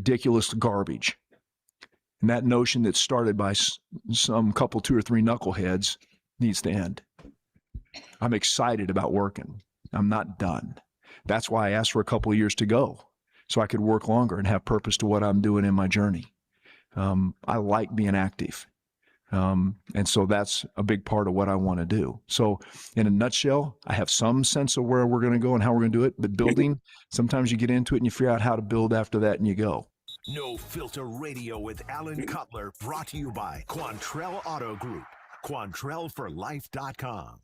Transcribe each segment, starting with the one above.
ridiculous garbage. And that notion that started by some couple, 2 or 3 knuckleheads needs to end. I'm excited about working. I'm not done. That's why I asked for a couple of years to go, so I could work longer and have purpose to what I'm doing in my journey. I like being active. And so that's a big part of what I want to do. So in a nutshell, I have some sense of where we're going to go and how we're going to do it. But building, sometimes you get into it and you figure out how to build after that and you go. No Filter Radio with Alan Cutler, brought to you by Quantrell Auto Group. QuantrellForLife.com.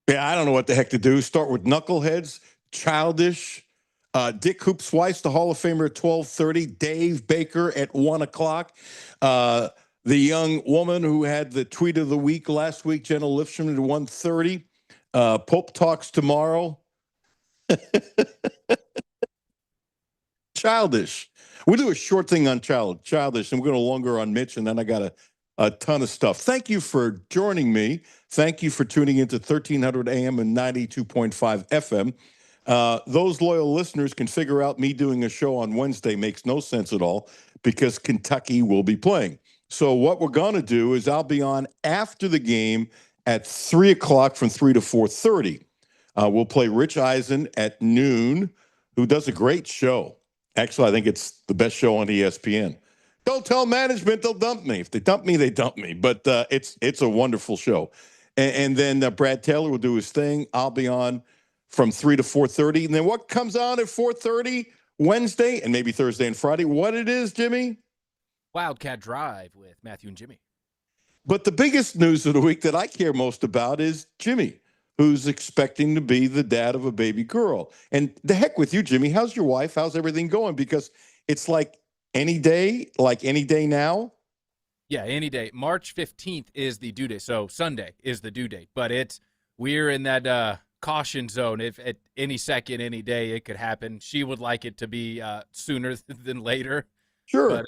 Yeah, I don't know what the heck to do. Start with knuckleheads, childish. Dick Hoops Weiss, the Hall of Famer, at 12:30. Dave Baker at 1 o'clock. The young woman who had the tweet of the week last week, Jenna Lifsham, at 1:30. Pope talks tomorrow. Childish. We'll do a short thing on childish, and we're going to longer on Mitch, and then I got a ton of stuff. Thank you for joining me. Thank you for tuning into 1300 AM and 92.5 FM. Those loyal listeners can figure out me doing a show on Wednesday makes no sense at all because Kentucky will be playing. So what we're going to do is I'll be on after the game at 3 o'clock from 3 to 4:30. We'll play Rich Eisen at noon, who does a great show. Actually, I think it's the best show on ESPN. Don't tell management they'll dump me. If they dump me, they dump me. But it's a wonderful show. And then Brad Taylor will do his thing. I'll be on from 3 to 4:30. And then what comes on at 4:30 Wednesday and maybe Thursday and Friday? What it is, Jimmy? Wildcat Drive with Matthew and Jimmy. But the biggest news of the week that I care most about is Jimmy, who's expecting to be the dad of a baby girl. And the heck with you, Jimmy. How's your wife? How's everything going? Because it's like any day now. Yeah, any day. March 15th is the due date. So Sunday is the due date. But we're in that caution zone. If at any second, any day, it could happen. She would like it to be sooner than later. Sure. But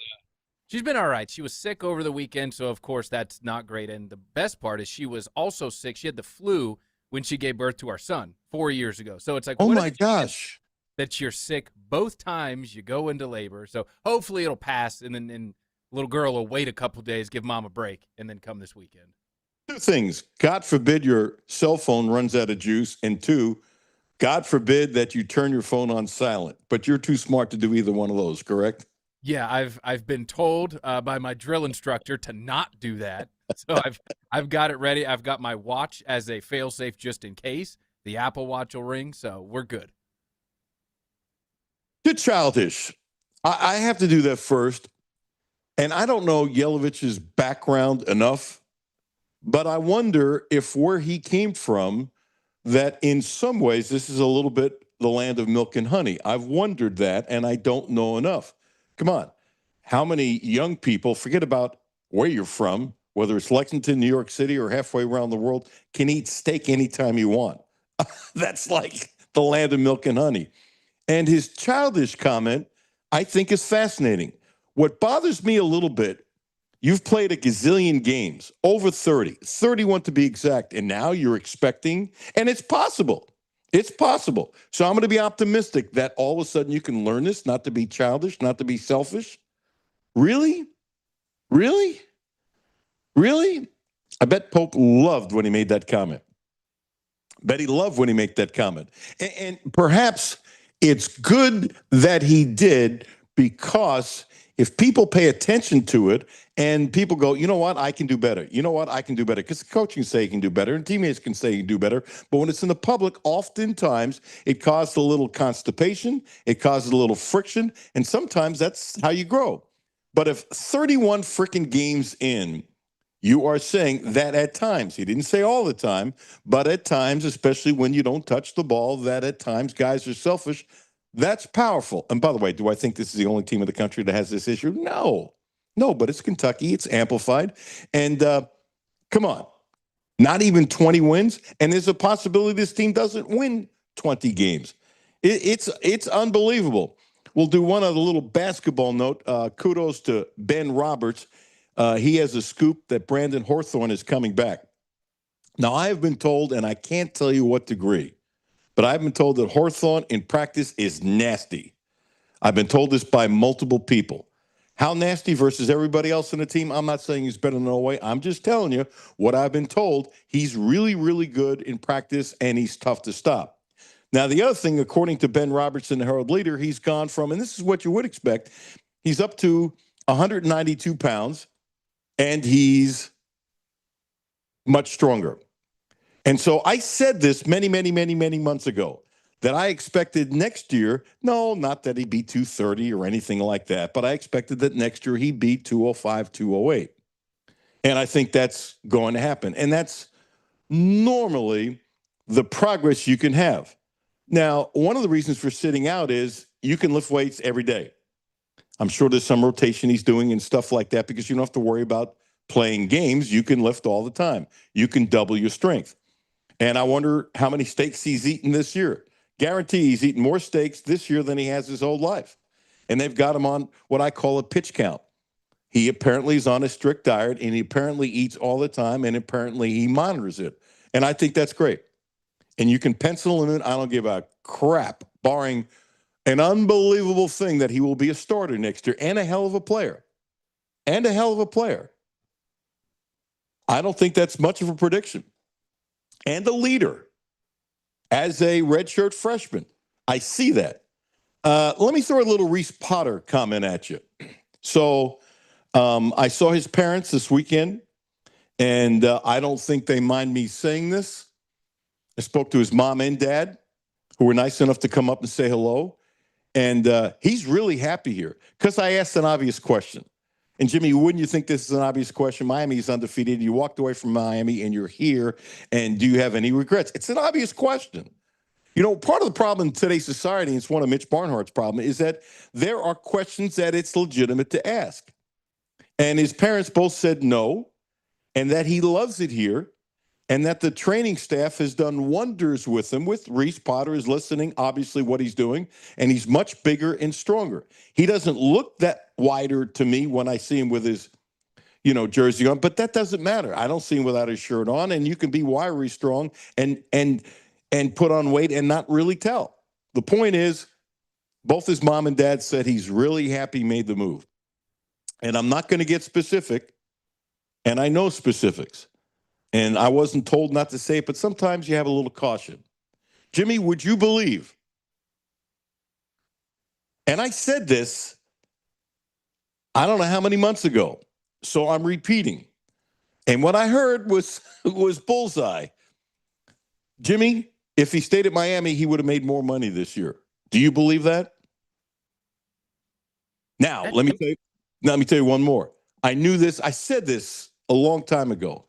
she's been all right. She was sick over the weekend, so of course that's not great. And the best part is she was also sick. She had the flu when she gave birth to our son 4 years ago. So it's like, oh my gosh, that you're sick both times you go into labor. So hopefully it'll pass, and then little girl will wait a couple days, give mom a break, and then come this weekend. 2 things. God forbid your cell phone runs out of juice. And 2, God forbid that you turn your phone on silent. But you're too smart to do either one of those, correct? Yeah, I've been told by my drill instructor to not do that. So I've got it ready. I've got my watch as a fail-safe just in case. The Apple Watch will ring, so we're good. Too childish. I have to do that first. And I don't know Yelovich's background enough, but I wonder if where he came from, that in some ways this is a little bit the land of milk and honey. I've wondered that, and I don't know enough. Come on. How many young people, forget about where you're from, whether it's Lexington, New York City, or halfway around the world, can eat steak anytime you want? That's like the land of milk and honey. And his childish comment, I think, is fascinating. What bothers me a little bit, you've played a gazillion games, over 30, 31 to be exact, and now you're expecting, and it's possible. It's possible. So I'm going to be optimistic that all of a sudden you can learn this, not to be childish, not to be selfish. Really? Really? Really? I bet Pope loved when he made that comment. Bet he loved when he made that comment. And perhaps it's good that he did, because if people pay attention to it and people go, you know what, I can do better. You know what, I can do better. Because the coach can say he can do better and teammates can say he can do better. But when it's in the public, oftentimes it causes a little constipation. It causes a little friction. And sometimes that's how you grow. But if 31 freaking games in, you are saying that at times, he didn't say all the time, but at times, especially when you don't touch the ball, that at times guys are selfish. That's powerful. And by the way, do I think this is the only team in the country that has this issue? No, but it's Kentucky. It's amplified. And come on, not even 20 wins. And there's a possibility this team doesn't win 20 games. It's unbelievable. We'll do one other little basketball note. Kudos to Ben Roberts. He has a scoop that Brandon Hawthorne is coming back. Now, I have been told, and I can't tell you what degree, but I've been told that Hawthorne in practice is nasty. I've been told this by multiple people. How nasty versus everybody else in the team? I'm not saying he's better than Elway. I'm just telling you what I've been told. He's really, really good in practice, and he's tough to stop. Now, the other thing, according to Ben Robertson, the Herald Leader, he's gone from, and this is what you would expect, he's up to 192 pounds, and he's much stronger. And so I said this many, many, many, many months ago, that I expected next year, no, not that he'd be 230 or anything like that, but I expected that next year he'd be 205, 208. And I think that's going to happen. And that's normally the progress you can have. Now, one of the reasons for sitting out is you can lift weights every day. I'm sure there's some rotation he's doing and stuff like that because you don't have to worry about playing games. You can lift all the time. You can double your strength. And I wonder how many steaks he's eaten this year. Guarantee he's eaten more steaks this year than he has his whole life. And they've got him on what I call a pitch count. He apparently is on a strict diet, and he apparently eats all the time, and apparently he monitors it. And I think that's great. And you can pencil him in. I don't give a crap, barring an unbelievable thing that he will be a starter next year and a hell of a player. And a hell of a player. I don't think that's much of a prediction. And a leader as a redshirt freshman. I see that. Let me throw a little Reese Potter comment at you. So I saw his parents this weekend, and I don't think they mind me saying this. I spoke to his mom and dad, who were nice enough to come up and say hello. And he's really happy here because I asked an obvious question. And, Jimmy, wouldn't you think this is an obvious question? Miami is undefeated. You walked away from Miami, and you're here. And do you have any regrets? It's an obvious question. You know, part of the problem in today's society, and it's one of Mitch Barnhart's problem, is that there are questions that it's legitimate to ask. And his parents both said no, and that he loves it here, and that the training staff has done wonders with him. With Reese Potter is listening, obviously, what he's doing, and he's much bigger and stronger. He doesn't look that wider to me when I see him with his, jersey on, but that doesn't matter. I don't see him without his shirt on, and you can be wiry strong and put on weight and not really tell. The point is, both his mom and dad said he's really happy he made the move. And I'm not going to get specific, and I know specifics. And I wasn't told not to say it, but sometimes you have a little caution. Jimmy, would you believe? And I said this, I don't know how many months ago, so I'm repeating. And what I heard was bullseye. Jimmy, if he stayed at Miami, he would have made more money this year. Do you believe that? Now, let me tell you one more. I knew this. I said this a long time ago.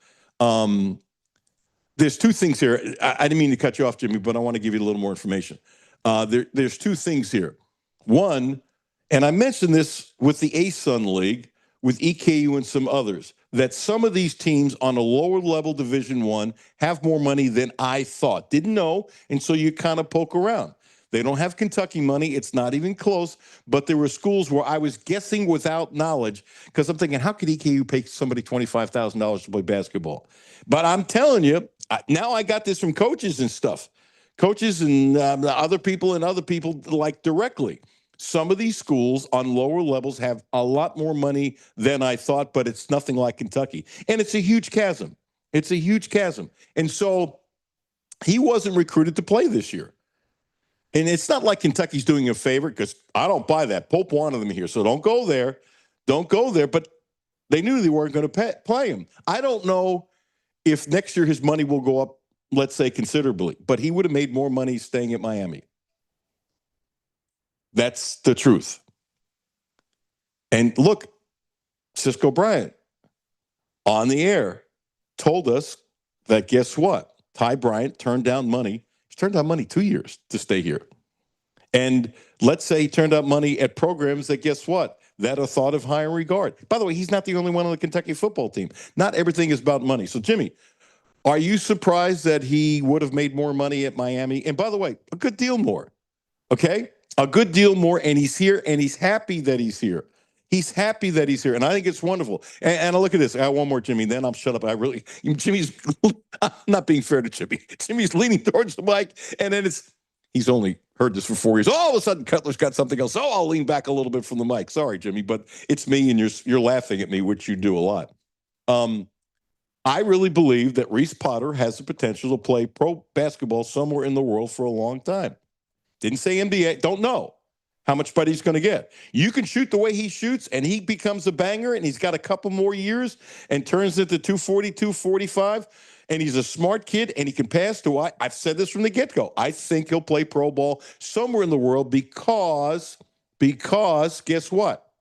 There's two things here. I didn't mean to cut you off, Jimmy, but I want to give you a little more information. There's two things here. One, and I mentioned this with the ASUN League, with EKU and some others, that some of these teams on a lower level Division I have more money than I thought. Didn't know, and so you kind of poke around. They don't have Kentucky money. It's not even close. But there were schools where I was guessing without knowledge because I'm thinking, how could EKU pay somebody $25,000 to play basketball? But I'm telling you, now I got this from coaches and stuff. Coaches and other people like directly. Some of these schools on lower levels have a lot more money than I thought, but it's nothing like Kentucky. And it's a huge chasm. It's a huge chasm. And so he wasn't recruited to play this year. And it's not like Kentucky's doing a favor because I don't buy that. Pope wanted them here, so don't go there. Don't go there. But they knew they weren't going to play him. I don't know if next year his money will go up, let's say, considerably. But he would have made more money staying at Miami. That's the truth. And look, Cisco Bryant on the air told us that guess what? Ty Bryant turned down money. He's turned down money 2 years to stay here. And let's say he turned out money at programs that guess what? That are thought of high in regard. By the way, he's not the only one on the Kentucky football team. Not everything is about money. So, Jimmy, are you surprised that he would have made more money at Miami? And by the way, a good deal more. Okay? A good deal more, and he's here, and he's happy that he's here. He's happy that he's here, and I think it's wonderful. And look at this. I got one more, Jimmy, then I'll shut up. Jimmy's I'm not being fair to Jimmy. Jimmy's leaning towards the mic, and then it's He's only heard this for 4 years. All of a sudden, Cutler's got something else. Oh, I'll lean back a little bit from the mic. Sorry, Jimmy, but it's me, and you're laughing at me, which you do a lot. I really believe that Reese Potter has the potential to play pro basketball somewhere in the world for a long time. Didn't say NBA. Don't know how much better he's going to get. You can shoot the way he shoots, and he becomes a banger, and he's got a couple more years and turns into 240, 245, and he's a smart kid, and he can pass to I've said this from the get-go. I think he'll play pro ball somewhere in the world because guess what?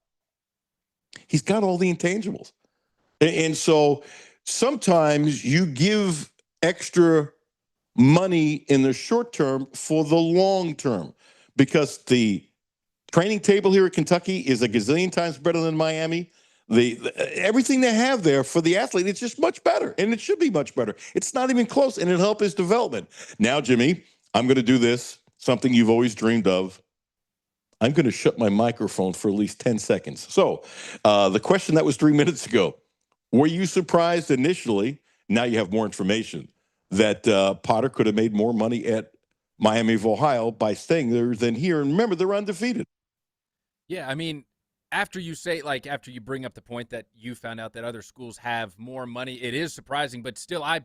He's got all the intangibles. And so sometimes you give extra money in the short term for the long term because the training table here at Kentucky is a gazillion times better than Miami. Everything they have there for the athlete, it's just much better, and it should be much better. It's not even close, and it'll help his development. Now, Jimmy, I'm going to do this, something you've always dreamed of. I'm going to shut my microphone for at least 10 seconds. So the question that was 3 minutes ago, were you surprised initially, now you have more information, that Potter could have made more money at Miami of Ohio by staying there than here? And remember, they're undefeated. Yeah, I mean, after you bring up the point that you found out that other schools have more money, it is surprising, but still, I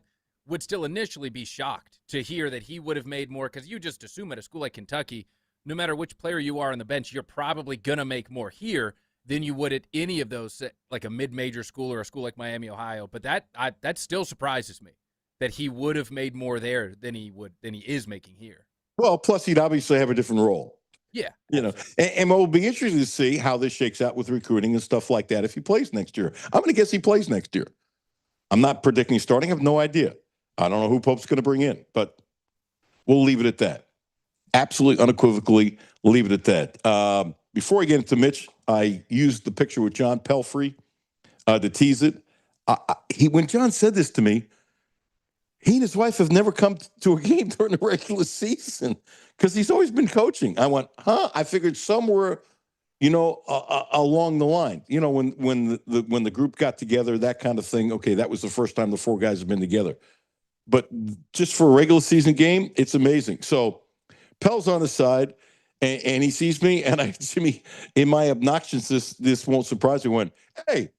would still initially be shocked to hear that he would have made more, because you just assume at a school like Kentucky, no matter which player you are on the bench, you're probably going to make more here than you would at any of those, like a mid-major school or a school like Miami, Ohio. But that still surprises me that he would have made more there than he is making here. Well, plus he'd obviously have a different role. Yeah. And what will be interesting to see how this shakes out with recruiting and stuff like that if he plays next year. I'm going to guess he plays next year. I'm not predicting starting. I have no idea. I don't know who Pope's going to bring in, but we'll leave it at that. Absolutely, unequivocally, leave it at that. Before I get into Mitch, I used the picture with John Pelfrey to tease it. When John said this to me, he and his wife have never come to a game during the regular season because he's always been coaching. I went, huh? I figured somewhere, along the line, when the group got together, that kind of thing. Okay, that was the first time the four guys have been together. But just for a regular season game, it's amazing. So Pell's on the side, and he sees me, and Jimmy, in my obnoxiousness, this won't surprise you. Went, hey.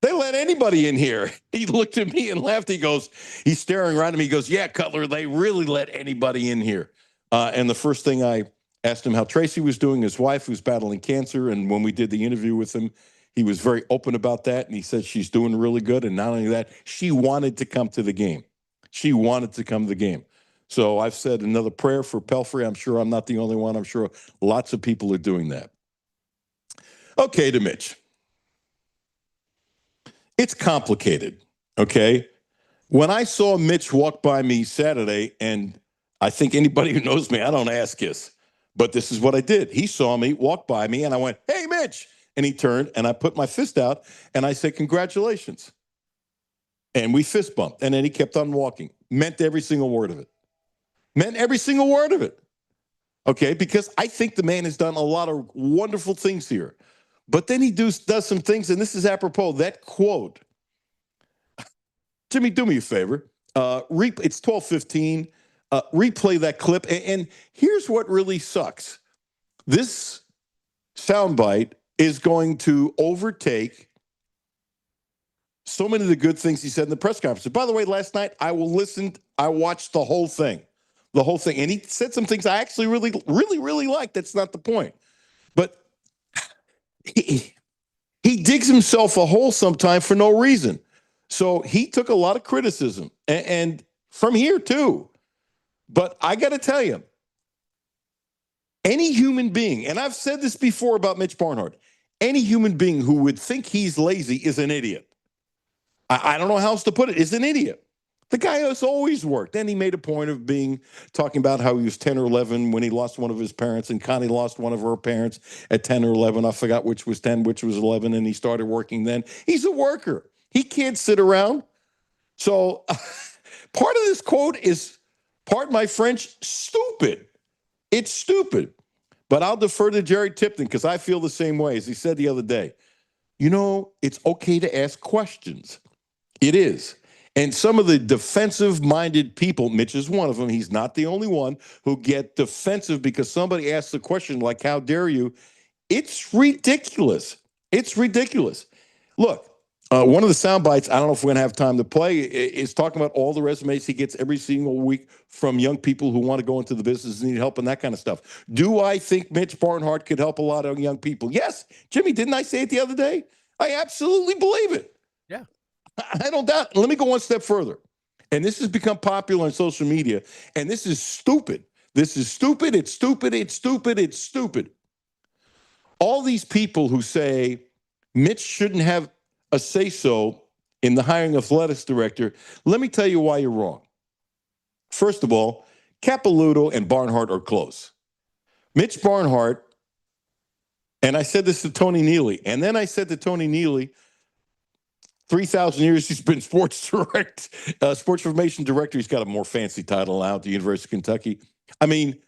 They let anybody in here. He looked at me and laughed. He's staring around at me. He goes, yeah, Cutler, they really let anybody in here. And the first thing I asked him how Tracy was doing, his wife who's battling cancer. And when we did the interview with him, he was very open about that. And he said she's doing really good. And not only that, she wanted to come to the game. So I've said another prayer for Pelfrey. I'm sure I'm not the only one. I'm sure lots of people are doing that. Okay, to Mitch. It's complicated, okay? When I saw Mitch walk by me Saturday, and I think anybody who knows me, I don't ask this, but this is what I did. He saw me, walk by me, and I went, hey, Mitch. And he turned, and I put my fist out, and I said, congratulations. And we fist bumped, and then he kept on walking. Meant every single word of it. Okay, because I think the man has done a lot of wonderful things here. But then he does some things, and this is apropos, that quote. Jimmy, do me a favor. It's 12:15. Replay that clip. And here's what really sucks. This soundbite is going to overtake so many of the good things he said in the press conference. By the way, last night, I watched the whole thing. And he said some things I actually really, really, really liked. That's not the point. But he digs himself a hole sometime for no reason. So he took a lot of criticism, and from here too. But I got to tell you, any human being, and I've said this before about Mitch Barnhart, any human being who would think he's lazy is an idiot. I don't know how else to put it, is an idiot. The guy has always worked. Then he made a point of talking about how he was 10 or 11 when he lost one of his parents, and Connie lost one of her parents at 10 or 11. I forgot which was 10, which was 11, and he started working then. He's a worker. He can't sit around. So part of this quote is, pardon my French, stupid. It's stupid. But I'll defer to Jerry Tipton because I feel the same way. As he said the other day, it's okay to ask questions. It is. And some of the defensive-minded people, Mitch is one of them, he's not the only one, who get defensive because somebody asks a question like, how dare you? It's ridiculous. It's ridiculous. Look, one of the sound bites, I don't know if we're going to have time to play, is talking about all the resumes he gets every single week from young people who want to go into the business and need help and that kind of stuff. Do I think Mitch Barnhart could help a lot of young people? Yes. Jimmy, didn't I say it the other day? I absolutely believe it. Yeah. I don't doubt. Let me go one step further. And this has become popular on social media, and this is stupid. This is stupid. It's stupid. It's stupid. It's stupid. All these people who say Mitch shouldn't have a say-so in the hiring of athletics director, let me tell you why you're wrong. First of all, Capilouto and Barnhart are close. Mitch Barnhart, and I said this to Tony Neely, and then I said to Tony Neely, 3,000 years he's been sports information director. He's got a more fancy title now at the University of Kentucky. I mean,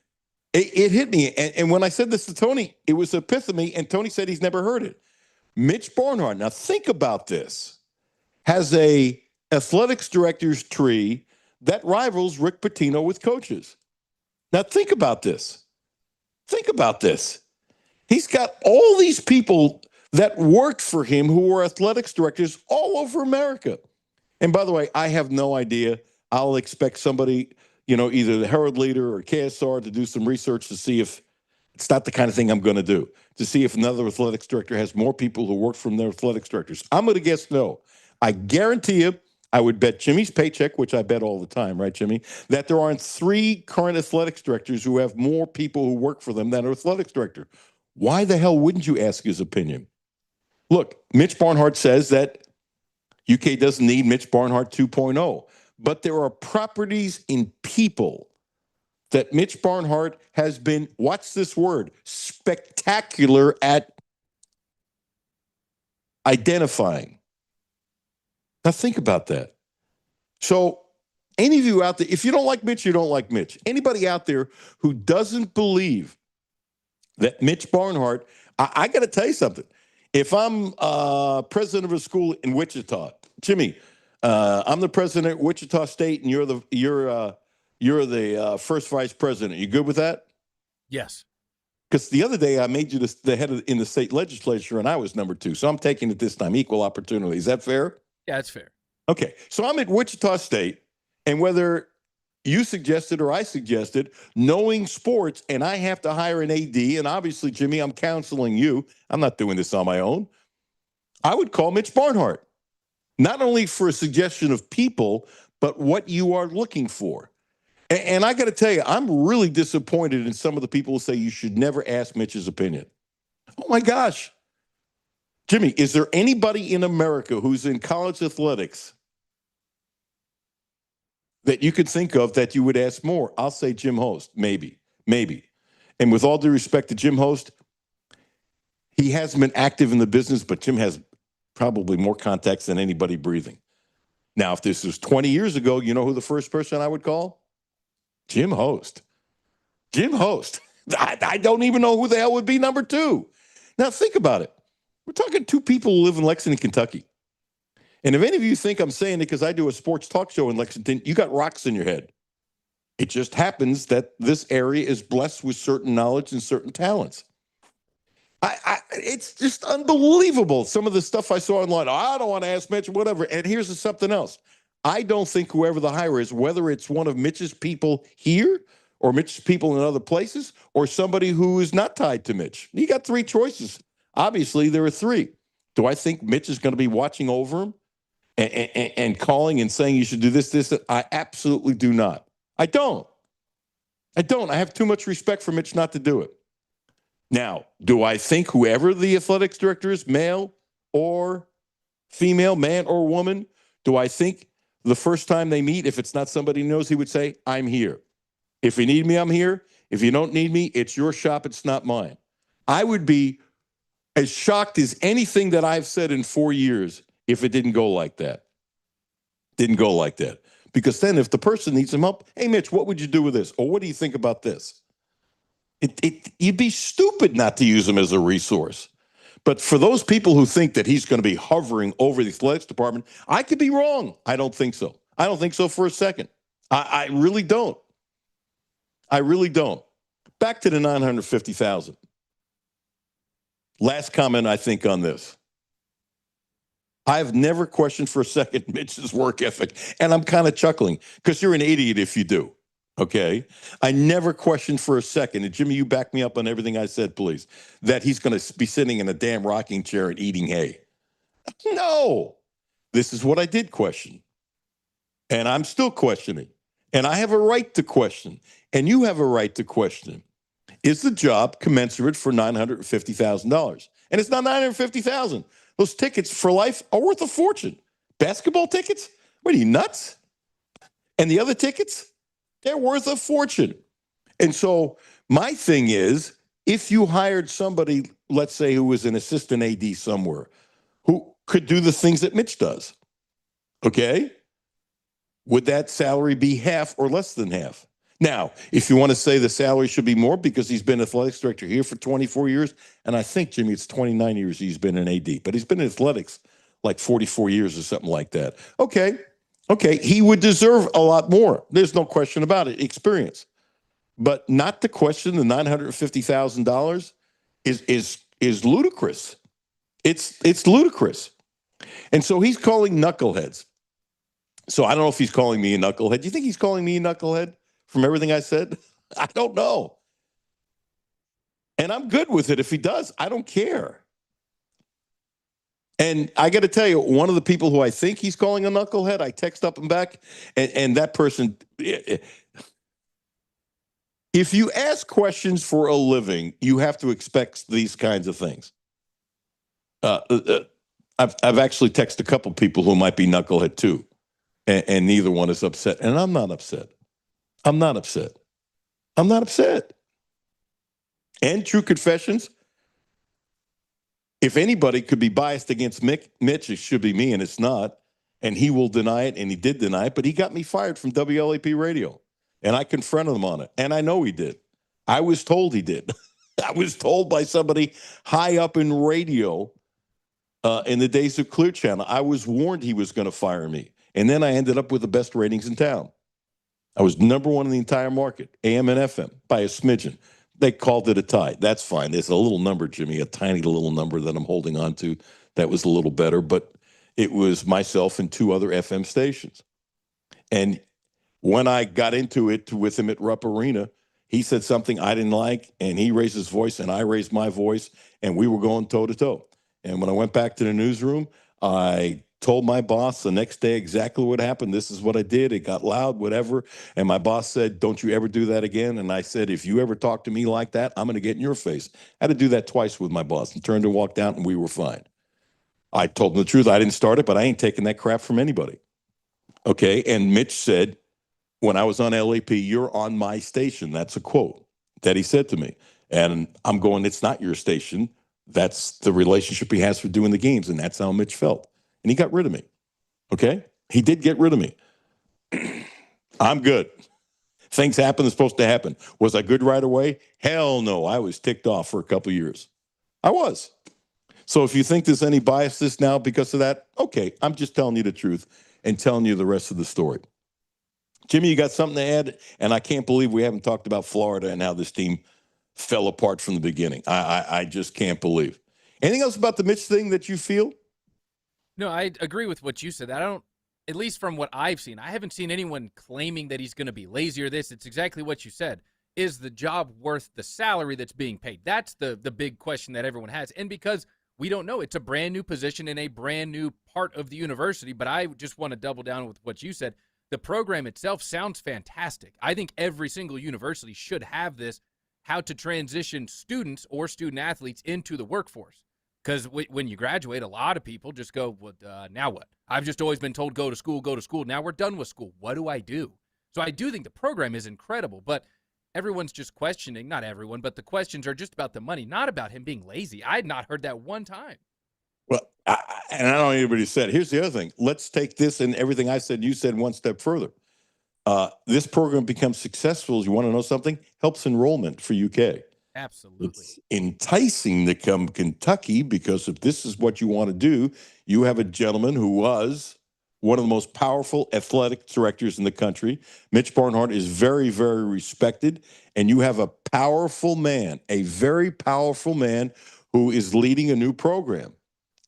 it hit me. And when I said this to Tony, it was epiphany, and Tony said he's never heard it. Mitch Barnhart, now think about this, has a athletics director's tree that rivals Rick Pitino with coaches. Now think about this. Think about this. He's got all these people that worked for him who are athletics directors all over America. And by the way, I have no idea. I'll expect somebody, either the Herald Leader or KSR to do some research to see if it's not the kind of thing I'm going to do, to see if another athletics director has more people who work from their athletics directors. I'm going to guess no. I guarantee you, I would bet Jimmy's paycheck, which I bet all the time, right, Jimmy, that there aren't 3 current athletics directors who have more people who work for them than an athletics director. Why the hell wouldn't you ask his opinion? Look, Mitch Barnhart says that UK doesn't need Mitch Barnhart 2.0, but there are properties in people that Mitch Barnhart has been, watch this word, spectacular at identifying. Now think about that. So any of you out there, if you don't like Mitch, you don't like Mitch. Anybody out there who doesn't believe that Mitch Barnhart, I got to tell you something. If I'm president of a school in Wichita, Jimmy, I'm the president of Wichita State, and you're the first vice president. You good with that? Yes. Because the other day I made you the head in the state legislature, and I was number 2. So I'm taking it this time, equal opportunity. Is that fair? Yeah, that's fair. Okay. So I'm at Wichita State, and whether you suggested or I suggested, knowing sports, and I have to hire an AD, and obviously, Jimmy, I'm counseling you. I'm not doing this on my own. I would call Mitch Barnhart, not only for a suggestion of people, but what you are looking for. And I got to tell you, I'm really disappointed in some of the people who say you should never ask Mitch's opinion. Oh, my gosh. Jimmy, is there anybody in America who's in college athletics that you could think of that you would ask more? I'll say Jim Host, maybe. And with all due respect to Jim Host, he hasn't been active in the business, but Jim has probably more contacts than anybody breathing. Now, if this was 20 years ago, you know who the first person I would call? Jim Host. Jim Host. I don't even know who the hell would be number 2. Now, think about it. We're talking 2 people who live in Lexington, Kentucky. And if any of you think I'm saying it because I do a sports talk show in Lexington, you got rocks in your head. It just happens that this area is blessed with certain knowledge and certain talents. It's just unbelievable, some of the stuff I saw online. I don't want to ask Mitch, whatever. And here's something else. I don't think whoever the hire is, whether it's one of Mitch's people here or Mitch's people in other places or somebody who is not tied to Mitch. You got 3 choices. Obviously, there are 3. Do I think Mitch is going to be watching over him and calling and saying you should do this, that? I absolutely do not. I don't. I have too much respect for Mitch not to do it. Now, do I think whoever the athletics director is, male or female, man or woman, do I think the first time they meet, if it's not somebody he knows, he would say, I'm here. If you need me, I'm here. If you don't need me, it's your shop. It's not mine. I would be as shocked as anything that I've said in 4 years if it didn't go like that. Because then if the person needs some help, hey, Mitch, what would you do with this? Or what do you think about this? You'd be stupid not to use him as a resource. But for those people who think that he's going to be hovering over the athletics department, I could be wrong. I don't think so. I don't think so for a second. I really don't. I really don't. Back to the 950,000. Last comment, I think, on this. I've never questioned for a second Mitch's work ethic, and I'm kind of chuckling because you're an idiot if you do. Okay, I never questioned for a second, and Jimmy, you back me up on everything I said, please, that he's going to be sitting in a damn rocking chair and eating hay. No, this is what I did question, and I'm still questioning, and I have a right to question, and you have a right to question. Is the job commensurate for $950,000? And it's not $950,000. Those tickets for life are worth a fortune. Basketball tickets? What are you, nuts? And the other tickets? They're worth a fortune. And so my thing is, if you hired somebody, let's say, who was an assistant AD somewhere, who could do the things that Mitch does, okay, would that salary be half or less than half? Now, if you want to say the salary should be more because he's been athletics director here for 24 years, and I think, Jimmy, it's 29 years he's been in AD, but he's been in athletics like 44 years or something like that. Okay, he would deserve a lot more. There's no question about it, experience. But not to question the $950,000 is ludicrous. It's ludicrous. And so he's calling knuckleheads. So I don't know if he's calling me a knucklehead. Do you think he's calling me a knucklehead from everything I said? I don't know. And I'm good with it if he does. I don't care. And I got to tell you, one of the people who I think he's calling a knucklehead, I text up and back, and that person, if you ask questions for a living, you have to expect these kinds of things. I've actually texted a couple people who might be knucklehead too, and neither one is upset. And I'm not upset. I'm not upset. I'm not upset. And true confessions, if anybody could be biased against Mitch, it should be me, and it's not. And he will deny it, and he did deny it, but he got me fired from WLAP Radio. And I confronted him on it. And I know he did. I was told he did. I was told by somebody high up in radio in the days of Clear Channel. I was warned he was going to fire me. And then I ended up with the best ratings in town. I was number one in the entire market, AM and FM, by a smidgen. They called it a tie. That's fine. There's a little number, Jimmy, a tiny little number that I'm holding on to that was a little better. But it was myself and two other FM stations. And when I got into it with him at Rupp Arena, he said something I didn't like, and he raised his voice, and I raised my voice, and we were going toe-to-toe. And when I went back to the newsroom, I told my boss the next day exactly what happened. This is what I did. It got loud, whatever. And my boss said, don't you ever do that again. And I said, if you ever talk to me like that, I'm going to get in your face. I had to do that twice with my boss and turned and walked out, and we were fine. I told him the truth. I didn't start it, but I ain't taking that crap from anybody. Okay. And Mitch said, when I was on LAP, you're on my station. That's a quote that he said to me. And I'm going, it's not your station. That's the relationship he has for doing the games. And that's how Mitch felt. And he got rid of me. Okay? He did get rid of me. I'm good. Things happen that's supposed to happen. Was I good right away? Hell no. I was ticked off for a couple of years. I was. So if you think there's any biases now because of that, okay, I'm just telling you the truth and telling you the rest of the story. Jimmy, you got something to add? And I can't believe we haven't talked about Florida and how this team fell apart from the beginning. I just can't believe. Anything else about the Mitch thing that you feel? No, I agree with what you said. I don't, at least from what I've seen, I haven't seen anyone claiming that he's going to be lazy or this. It's exactly what you said. Is the job worth the salary that's being paid? That's the big question that everyone has. And because we don't know, it's a brand new position in a brand new part of the university. But I just want to double down with what you said. The program itself sounds fantastic. I think every single university should have this, how to transition students or student athletes into the workforce. Because when you graduate, a lot of people just go, well, now what? I've just always been told, go to school, go to school. Now we're done with school. What do I do? So I do think the program is incredible, but everyone's just questioning, not everyone, but the questions are just about the money, not about him being lazy. I had not heard that one time. Well, I don't know what anybody said. Here's the other thing. Let's take this and everything I said, you said one step further. This program becomes successful. You want to know something? Helps enrollment for UK. Absolutely. It's enticing to come Kentucky because if this is what you want to do, you have a gentleman who was one of the most powerful athletic directors in the country. Mitch Barnhart is very, very respected, and you have a powerful man, a very powerful man who is leading a new program.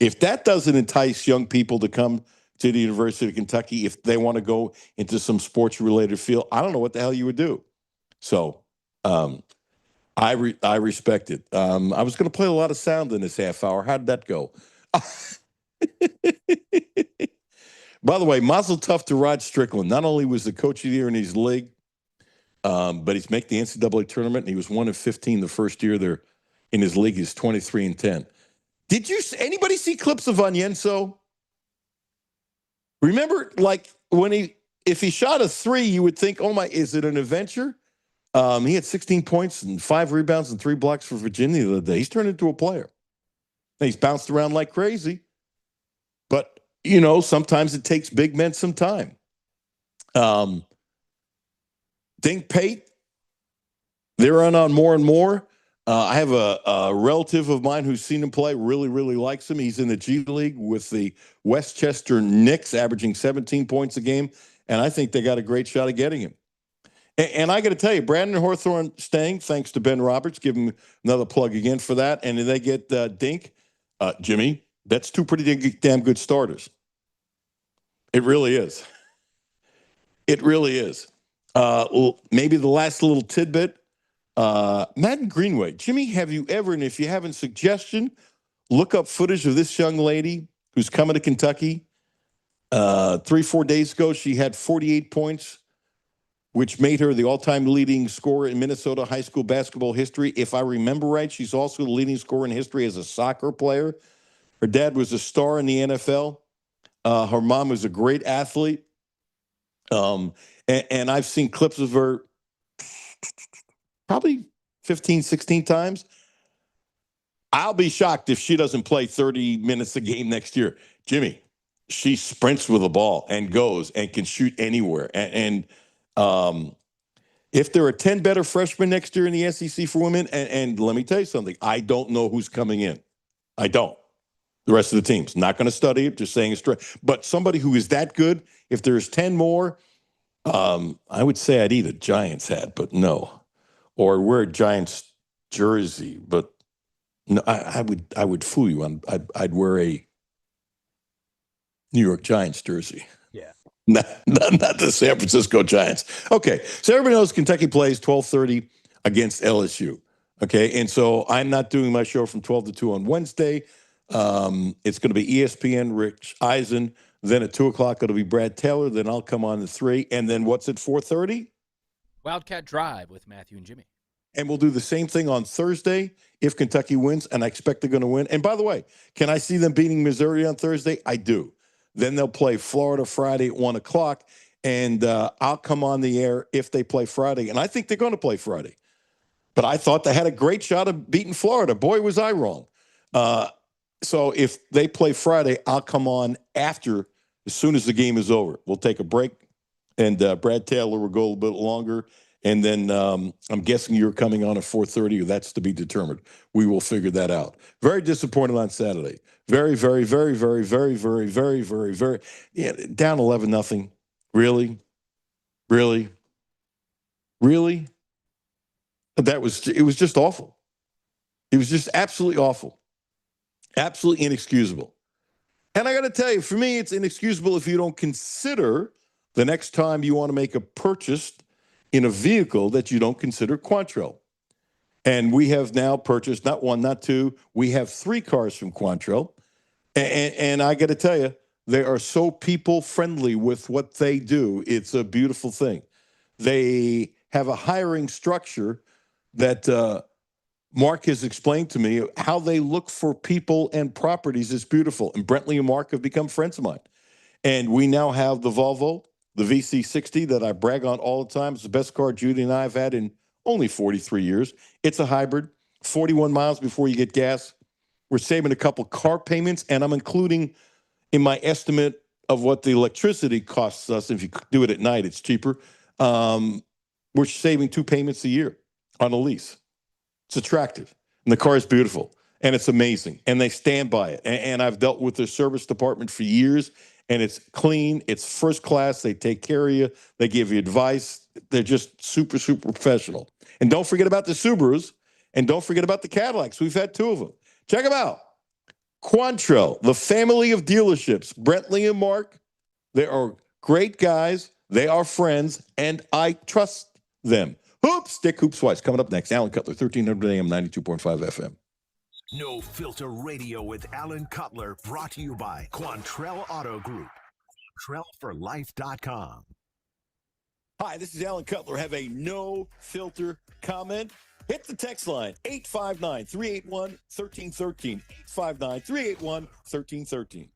If that doesn't entice young people to come to the University of Kentucky, if they want to go into some sports-related field, I don't know what the hell you would do. So I respect it. I was going to play a lot of sound in this half hour. How did that go? By the way, mazel tov to Rod Strickland. Not only was the coach of the year in his league, but he's making the NCAA tournament, and he was 1 of 15 the first year there in his league. He's 23-10. Did anybody see clips of Onyenso? Remember, like if he shot a 3, you would think, oh my, is it an adventure? He had 16 points and 5 rebounds and 3 blocks for Virginia the other day. He's turned into a player. And he's bounced around like crazy. But, sometimes it takes big men some time. Dink Pate, they're on more and more. I have a relative of mine who's seen him play, really, really likes him. He's in the G League with the Westchester Knicks, averaging 17 points a game. And I think they got a great shot at getting him. And I got to tell you, Brandon Hawthorne staying, thanks to Ben Roberts. Give him another plug again for that. And they get Dink. Jimmy, that's 2 pretty damn good starters. It really is. It really is. Maybe the last little tidbit. Madden Greenway. Jimmy, have you ever, and if you haven't, suggestion, look up footage of this young lady who's coming to Kentucky. 3-4 days ago, she had 48 points, which made her the all-time leading scorer in Minnesota high school basketball history. If I remember right, she's also the leading scorer in history as a soccer player. Her dad was a star in the NFL. Her mom was a great athlete. And I've seen clips of her probably 15, 16 times. I'll be shocked if she doesn't play 30 minutes a game next year. Jimmy, she sprints with the ball and goes and can shoot anywhere. And if there are 10 better freshmen next year in the SEC for women, and let me tell you something, I don't know who's coming in. I don't. The rest of the team's not going to study it, just saying it straight. But somebody who is that good, if there's 10 more, I would say I'd eat a Giants hat, but no. Or wear a Giants jersey, but no, I would fool you. I'd wear a New York Giants jersey. Yeah. Not the San Francisco Giants. Okay, so everybody knows Kentucky plays 12:30 against LSU. Okay, and so I'm not doing my show from 12 to 2 on Wednesday. It's going to be ESPN, Rich Eisen. Then at 2 o'clock, it'll be Brad Taylor. Then I'll come on at 3. And then what's at 4:30? Wildcat Drive with Matthew and Jimmy. And we'll do the same thing on Thursday if Kentucky wins, and I expect they're going to win. And by the way, can I see them beating Missouri on Thursday? I do. Then they'll play Florida Friday at 1 o'clock, and I'll come on the air if they play Friday. And I think they're going to play Friday. But I thought they had a great shot of beating Florida. Boy, was I wrong. So if they play Friday, I'll come on after, as soon as the game is over. We'll take a break, and Brad Taylor will go a little bit longer. And then I'm guessing you're coming on at 4:30, or that's to be determined. We will figure that out. Very disappointed on Saturday. Very, very, very, very, very, very, very, very, very. Yeah, down 11-0. Really? Really? Really? It was just awful. It was just absolutely awful. Absolutely inexcusable. And I got to tell you, for me, it's inexcusable if you don't consider the next time you want to make a purchase in a vehicle that you don't consider Quantrill. And we have now purchased not 1, not 2. We have 3 cars from Quantrill. And I got to tell you, they are so people-friendly with what they do. It's a beautiful thing. They have a hiring structure that Mark has explained to me. How they look for people and properties is beautiful. And Brentley and Mark have become friends of mine. And we now have the Volvo, the VC60 that I brag on all the time. It's the best car Judy and I have had in only 43 years. It's a hybrid, 41 miles before you get gas. We're saving a couple car payments, and I'm including in my estimate of what the electricity costs us. If you do it at night, it's cheaper. We're saving 2 payments a year on a lease. It's attractive, and the car is beautiful. and it's amazing. And they stand by it. And I've dealt with their service department for years, and it's clean. It's first class. They take care of you. They give you advice. They're just super, super professional. And don't forget about the Subarus, and don't forget about the Cadillacs. We've had 2 of them. Check them out. Quantrell, the family of dealerships, Brentley and Mark, they are great guys. They are friends, and I trust them. Hoops, Dick Hoops Weiss. Coming up next, Alan Cutler, 1300 AM, 92.5 FM. No Filter Radio with Alan Cutler, brought to you by Quantrell Auto Group. QuantrellForLife.com. Hi, this is Alan Cutler. Have a no filter comment? Hit the text line, 859-381-1313. 859-381-1313.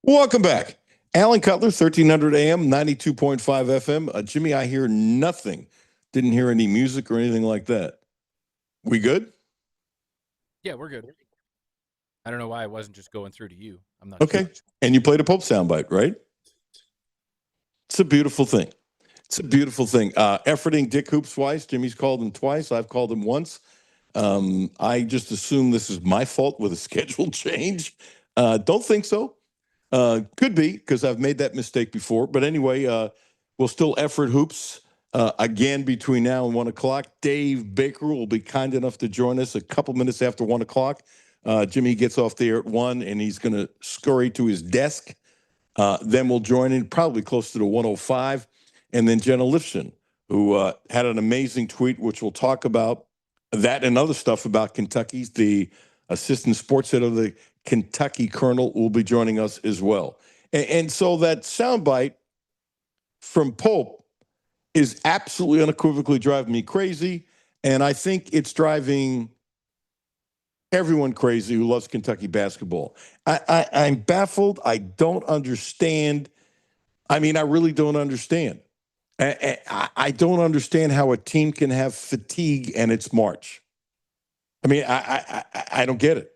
Welcome back. Alan Cutler, 1300 AM, 92.5 FM. Jimmy, I hear nothing. Didn't hear any music or anything like that. We good? Yeah, we're good. I don't know why I wasn't just going through to you. I'm not Okay. sure. And you played a Pope soundbite, right? It's a beautiful thing. It's a beautiful thing. Efforting Dick Hoops twice. Jimmy's called him twice. I've called him once. I just assume this is my fault with a schedule change. Don't think so. Could be, because I've made that mistake before. But anyway, we'll still effort hoops again between now and 1 o'clock. Dave Baker will be kind enough to join us a couple minutes after 1 o'clock. Jimmy gets off the air at 1, and he's going to scurry to his desk. Then we'll join in probably close to the 105. And then Jenna Lifshin, who had an amazing tweet, which we'll talk about that and other stuff about Kentucky's. The assistant sports head of the Kentucky Colonel will be joining us as well. And so that soundbite from Pope is absolutely unequivocally driving me crazy. And I think it's driving everyone crazy who loves Kentucky basketball. I'm baffled. I don't understand. I mean, I really don't understand. I don't understand how a team can have fatigue and it's March. I mean, I don't get it.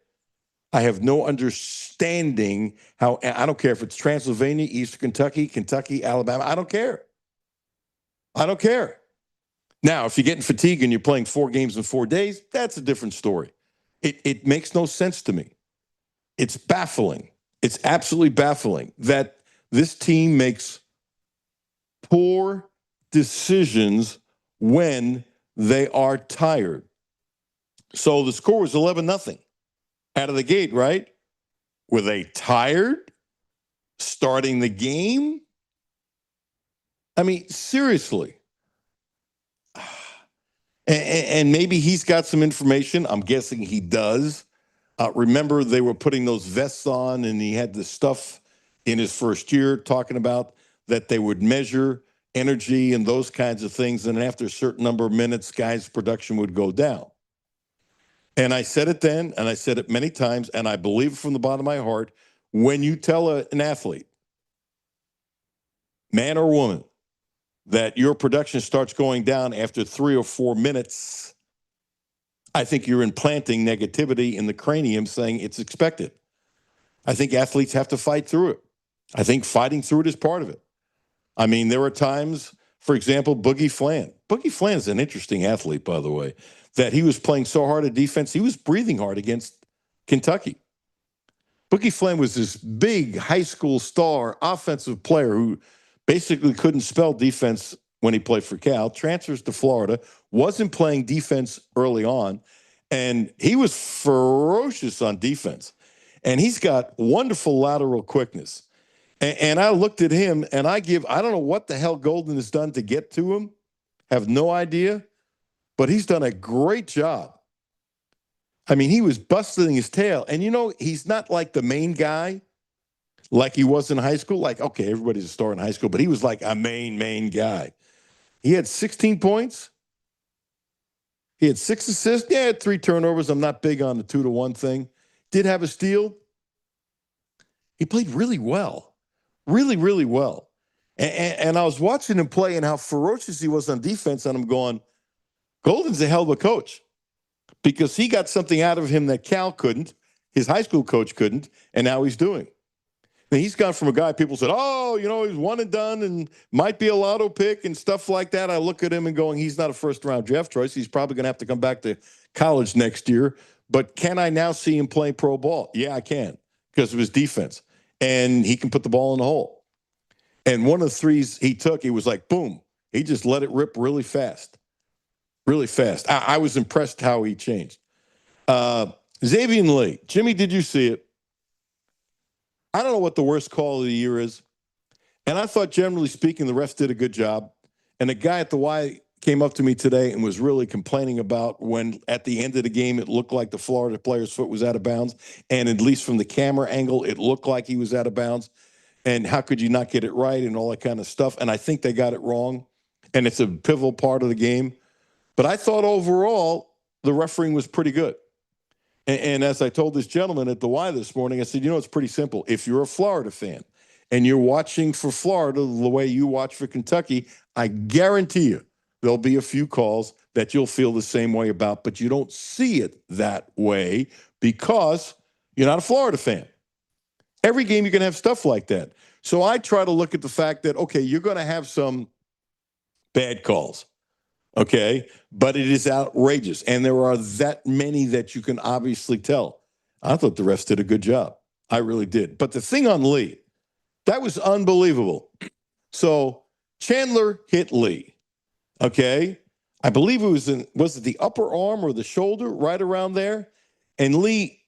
I have no understanding how. I don't care if it's Transylvania, Eastern Kentucky, Kentucky, Alabama. I don't care. I don't care. Now, if you're getting fatigued and you're playing 4 games in 4 days, that's a different story. It makes no sense to me. It's baffling. It's absolutely baffling that this team makes poor decisions when they are tired. So the score was 11-0 out of the gate, right? Were they tired starting the game? I mean, seriously. And maybe he's got some information. I'm guessing he does. Remember, they were putting those vests on, and he had the stuff in his first year talking about that they would measure energy and those kinds of things. And after a certain number of minutes, guys' production would go down. And I said it then, and I said it many times, and I believe it from the bottom of my heart. When you tell an athlete, man or woman, that your production starts going down after 3 or 4 minutes, I think you're implanting negativity in the cranium saying it's expected. I think athletes have to fight through it. I think fighting through it is part of it. I mean, there are times, for example, Boogie Flan. Boogie Flan is an interesting athlete, by the way, that he was playing so hard at defense, he was breathing hard against Kentucky. Boogie Flan was this big high school star offensive player who basically couldn't spell defense when he played for Cal, transfers to Florida, wasn't playing defense early on, and he was ferocious on defense. And he's got wonderful lateral quickness. And I looked at him, and I don't know what the hell Golden has done to get to him. Have no idea. But he's done a great job. I mean, he was busting his tail. And, he's not like the main guy like he was in high school. Like, okay, everybody's a star in high school, but he was like a main guy. He had 16 points. He had 6 assists. Yeah, had 3 turnovers. I'm not big on the 2-to-1 thing. Did have a steal. He played really well. Really, really well. And I was watching him play and how ferocious he was on defense, and I'm going, Golden's a hell of a coach because he got something out of him that Cal couldn't, his high school coach couldn't, and now he's doing. Now, he's gone from a guy people said, he's one and done and might be a lotto pick and stuff like that. I look at him and going, he's not a first-round draft choice. He's probably going to have to come back to college next year. But can I now see him play pro ball? Yeah, I can because of his defense. And he can put the ball in the hole. And one of the threes he took, he was like, boom. He just let it rip really fast. Really fast. I was impressed how he changed. Xavier Lee. Jimmy, did you see it? I don't know what the worst call of the year is. And I thought, generally speaking, the refs did a good job. And a guy at the Y came up to me today and was really complaining about when at the end of the game it looked like the Florida player's foot was out of bounds. And at least from the camera angle, it looked like he was out of bounds. And how could you not get it right and all that kind of stuff? And I think they got it wrong. And it's a pivotal part of the game. But I thought overall the refereeing was pretty good. And as I told this gentleman at the Y this morning, I said, it's pretty simple. If you're a Florida fan and you're watching for Florida the way you watch for Kentucky, I guarantee you there'll be a few calls that you'll feel the same way about, but you don't see it that way because you're not a Florida fan. Every game you're going to have stuff like that. So I try to look at the fact that, okay, you're going to have some bad calls, okay? But it is outrageous, and there are that many that you can obviously tell. I thought the refs did a good job. I really did. But the thing on Lee, that was unbelievable. So Chandler hit Lee, okay? I believe it was it the upper arm or the shoulder, right around there? And Lee,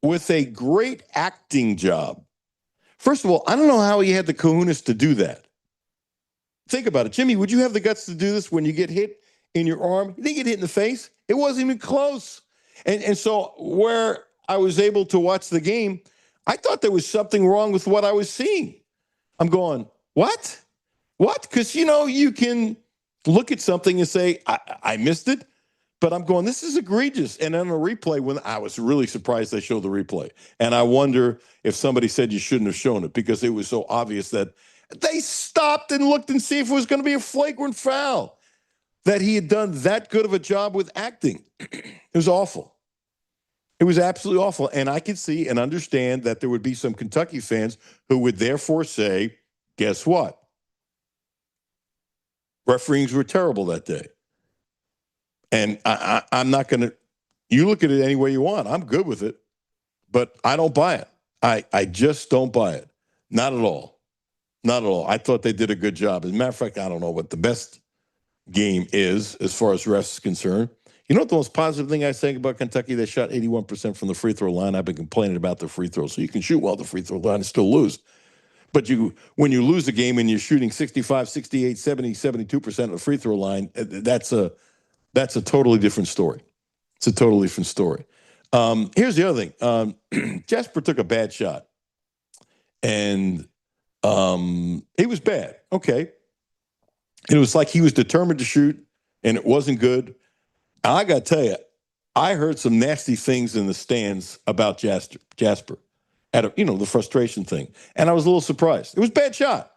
with a great acting job. First of all, I don't know how he had the kahunas to do that. Think about it. Jimmy, would you have the guts to do this when you get hit in your arm? You didn't get hit in the face. It wasn't even close. And so where I was able to watch the game, I thought there was something wrong with what I was seeing. I'm going, what? What? Because, you can look at something and say, I missed it. But I'm going, this is egregious. And on a replay, when I was really surprised they showed the replay. And I wonder if somebody said you shouldn't have shown it because it was so obvious that they stopped and looked and see if it was going to be a flagrant foul, that he had done that good of a job with acting. It was awful. It was absolutely awful. And I could see and understand that there would be some Kentucky fans who would therefore say, guess what? Referees were terrible that day. And I'm not going to, you look at it any way you want. I'm good with it, but I don't buy it. I just don't buy it. Not at all. Not at all. I thought they did a good job. As a matter of fact, I don't know what the best game is as far as refs is concerned. You know what the most positive thing I say about Kentucky? They shot 81% from the free throw line. I've been complaining about the free throw. So you can shoot well at the free throw line and still lose. But when you lose a game and you're shooting 65, 68, 70, 72% of the free throw line, that's a totally different story. It's a totally different story. Here's the other thing. Jasper took a bad shot. And it was bad. Okay. It was like he was determined to shoot, and it wasn't good. I got to tell you, I heard some nasty things in the stands about Jasper at the frustration thing. And I was a little surprised. It was a bad shot.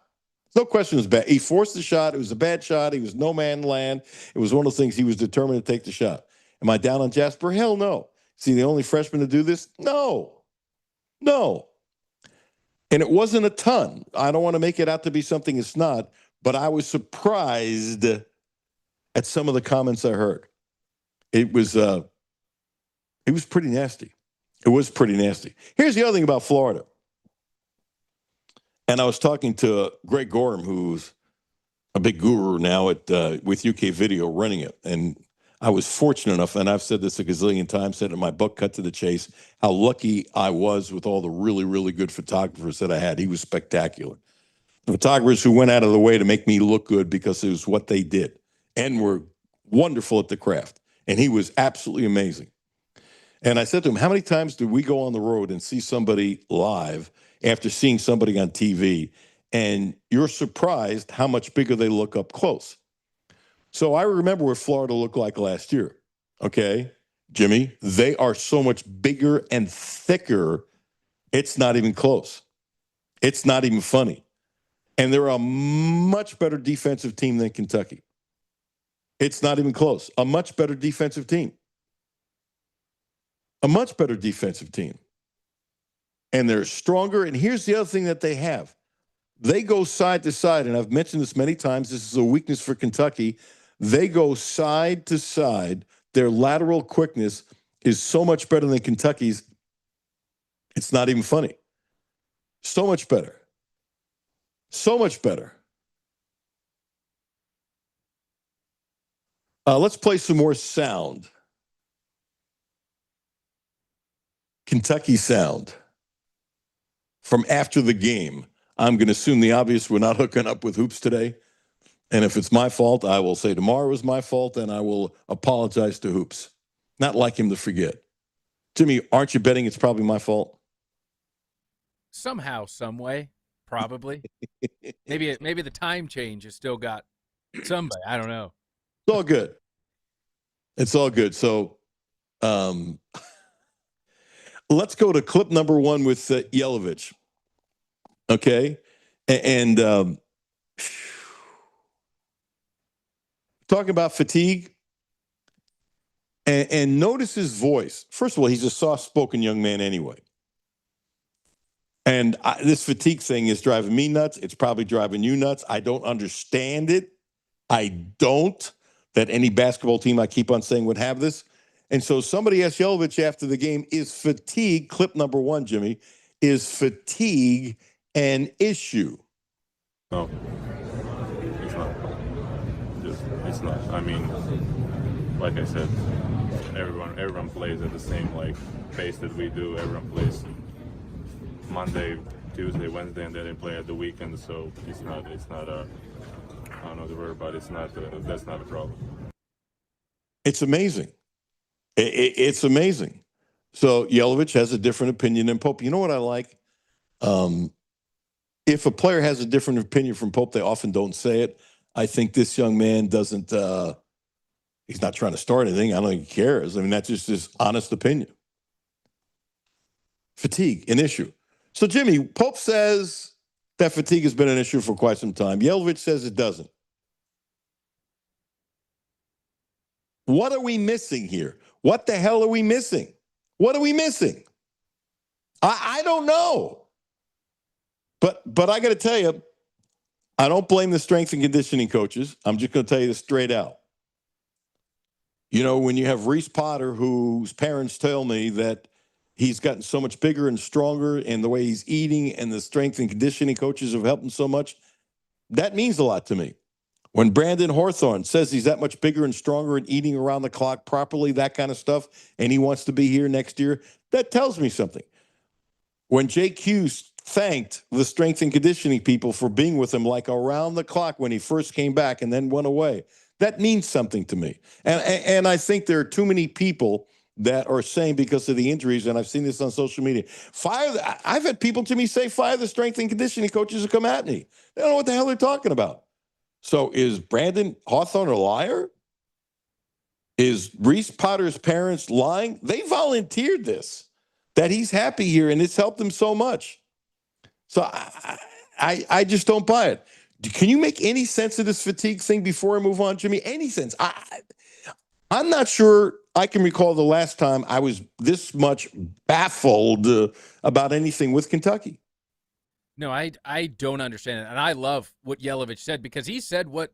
No question it was bad. He forced the shot. It was a bad shot. He was no man land. It was one of those things he was determined to take the shot. Am I down on Jasper? Hell no. Is he the only freshman to do this? No. No. And it wasn't a ton. I don't want to make it out to be something it's not, but I was surprised at some of the comments I heard. It was pretty nasty. It was pretty nasty. Here's the other thing about Florida. And I was talking to Greg Gorham, who's a big guru now with UK Video running it. And I was fortunate enough, and I've said this a gazillion times, said in my book, Cut to the Chase, how lucky I was with all the really, really good photographers that I had. He was spectacular. Photographers who went out of the way to make me look good because it was what they did and were wonderful at the craft. And he was absolutely amazing. And I said to him, how many times do we go on the road and see somebody live after seeing somebody on TV, and you're surprised how much bigger they look up close? So I remember what Florida looked like last year, okay? Jimmy, they are so much bigger and thicker, it's not even close. It's not even funny. And they're a much better defensive team than Kentucky. It's not even close. A much better defensive team. A much better defensive team. And they're stronger. And here's the other thing that they have. They go side to side, and I've mentioned this many times. This is a weakness for Kentucky. They go side to side. Their lateral quickness is so much better than Kentucky's. It's not even funny. So much better. So much better. Let's play some more sound. Kentucky sound from after the game. I'm going to assume the obvious, we're not hooking up with hoops today. And if it's my fault, I will say tomorrow was my fault, and I will apologize to hoops. Not like him to forget. Jimmy, aren't you betting it's probably my fault? Somehow, some way, probably. maybe the time change has still got somebody. I don't know. It's all good. It's all good. So let's go to clip number one with Yelovich. Okay? And talking about fatigue. And notice his voice. First of all, he's a soft-spoken young man anyway. And this fatigue thing is driving me nuts. It's probably driving you nuts. I don't understand it. I don't. That any basketball team, I keep on saying, would have this. And so somebody asked Yelovich after the game, is fatigue, clip number one, Jimmy, is fatigue an issue? No, it's not. It's not. I mean, like I said, everyone plays at the same pace that we do. Everyone plays Monday, Tuesday, Wednesday, and then they play at the weekend. So it's not a, I don't know the word, but that's not a problem. It's amazing. It's amazing. So Yelovich has a different opinion than Pope. You know what I like? If a player has a different opinion from Pope, they often don't say it. I think this young man doesn't, he's not trying to start anything. I don't think he cares. I mean, that's just his honest opinion. Fatigue, an issue. So, Jimmy, Pope says that fatigue has been an issue for quite some time. Yelovich says it doesn't. What are we missing here? What the hell are we missing? What are we missing? I don't know. But I got to tell you, I don't blame the strength and conditioning coaches. I'm just going to tell you this straight out. You know, when you have Reese Potter, whose parents tell me that he's gotten so much bigger and stronger, and the way he's eating and the strength and conditioning coaches have helped him so much. That means a lot to me. When Brandon Hawthorne says he's that much bigger and stronger and eating around the clock properly, that kind of stuff, and he wants to be here next year, that tells me something. When Jake Hughes thanked the strength and conditioning people for being with him like around the clock when he first came back and then went away, that means something to me. And I think there are too many people that are saying because of the injuries, and I've seen this on social media, I've had people to me say, fire the strength and conditioning coaches who come at me. They don't know what the hell they're talking about. So is Brandon Hawthorne a liar? Is Reese Potter's parents lying? They volunteered this, that he's happy here, and it's helped him so much. So I just don't buy it. Can you make any sense of this fatigue thing before I move on, Jimmy? Any sense? I'm not sure I can recall the last time I was this much baffled about anything with Kentucky. No, I don't understand it. And I love what Yelovich said, because he said what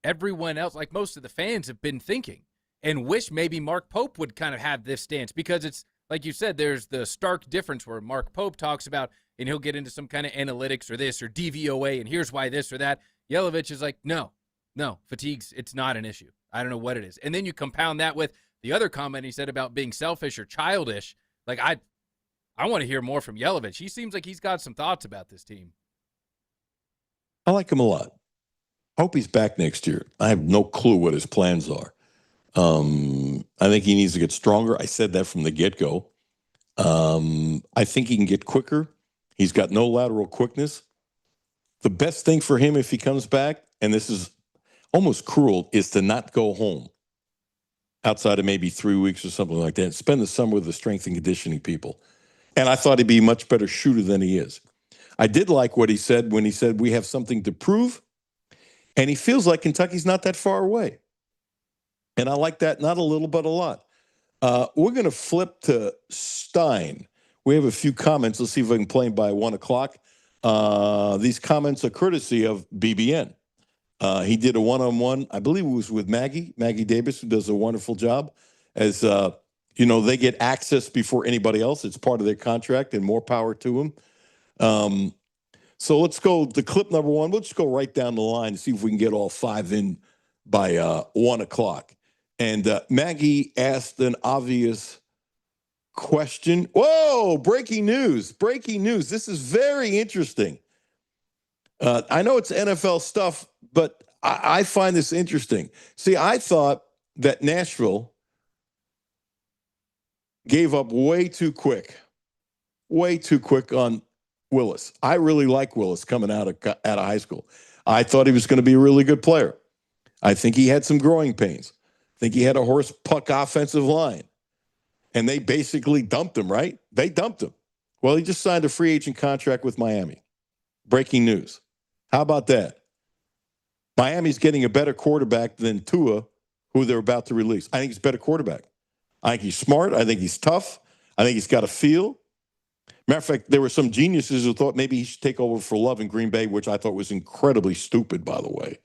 everyone else, like most of the fans, have been thinking and wish maybe Mark Pope would kind of have this stance, because it's, like you said, there's the stark difference where Mark Pope talks about, and he'll get into some kind of analytics or this or DVOA, and here's why this or that. Yelovich is like, no, fatigue's, it's not an issue. I don't know what it is. And then you compound that with the other comment he said about being selfish or childish. Like, I want to hear more from Yelovich. He seems like he's got some thoughts about this team. I like him a lot. Hope he's back next year. I have no clue what his plans are. I think he needs to get stronger. I said that from the get-go. I think he can get quicker. He's got no lateral quickness. The best thing for him if he comes back, and this is almost cruel, is to not go home outside of maybe 3 weeks or something like that and spend the summer with the strength and conditioning people. And I thought he'd be a much better shooter than he is. I did like what he said when he said we have something to prove, and he feels like Kentucky's not that far away. And I like that, not a little, but a lot. We're going to flip to Stein. We have a few comments. Let's see if I can play them by 1 o'clock. These comments are courtesy of BBN. He did a one-on-one, I believe it was with Maggie Davis, who does a wonderful job. As they get access before anybody else. It's part of their contract, and more power to them. So let's go to clip number 1. We'll just go right down the line and see if we can get all 5 in by 1 o'clock. And Maggie asked an obvious question. Whoa, breaking news. This is very interesting. I know it's NFL stuff, but I find this interesting. See, I thought that Nashville gave up way too quick on Willis. I really like Willis coming out of high school. I thought he was going to be a really good player. I think he had some growing pains. I think he had a horse puck offensive line. And they basically dumped him, right? They dumped him. Well, he just signed a free agent contract with Miami. Breaking news. How about that? Miami's getting a better quarterback than Tua, who they're about to release. I think he's a better quarterback. I think he's smart. I think he's tough. I think he's got a feel. Matter of fact, there were some geniuses who thought maybe he should take over for Love in Green Bay, which I thought was incredibly stupid, by the way.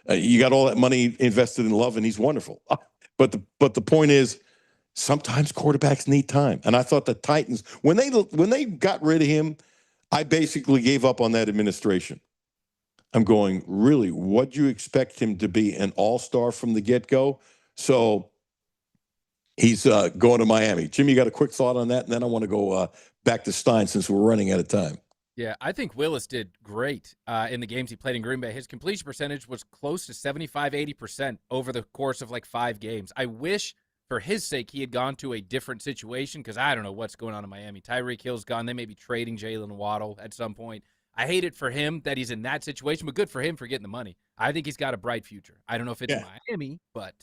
You got all that money invested in Love, and he's wonderful. But the point is, sometimes quarterbacks need time. And I thought the Titans, when they got rid of him, I basically gave up on that administration. I'm going, really, what do you expect him to be, an all-star from the get-go? So he's going to Miami. Jimmy, you got a quick thought on that? And then I want to go back to Stein since we're running out of time. Yeah, I think Willis did great in the games he played in Green Bay. His completion percentage was close to 75-80% over the course of like 5 games. I wish, for his sake, he had gone to a different situation, because I don't know what's going on in Miami. Tyreek Hill's gone. They may be trading Jalen Waddle at some point. I hate it for him that he's in that situation, but good for him for getting the money. I think he's got a bright future. I don't know if it's Miami, but...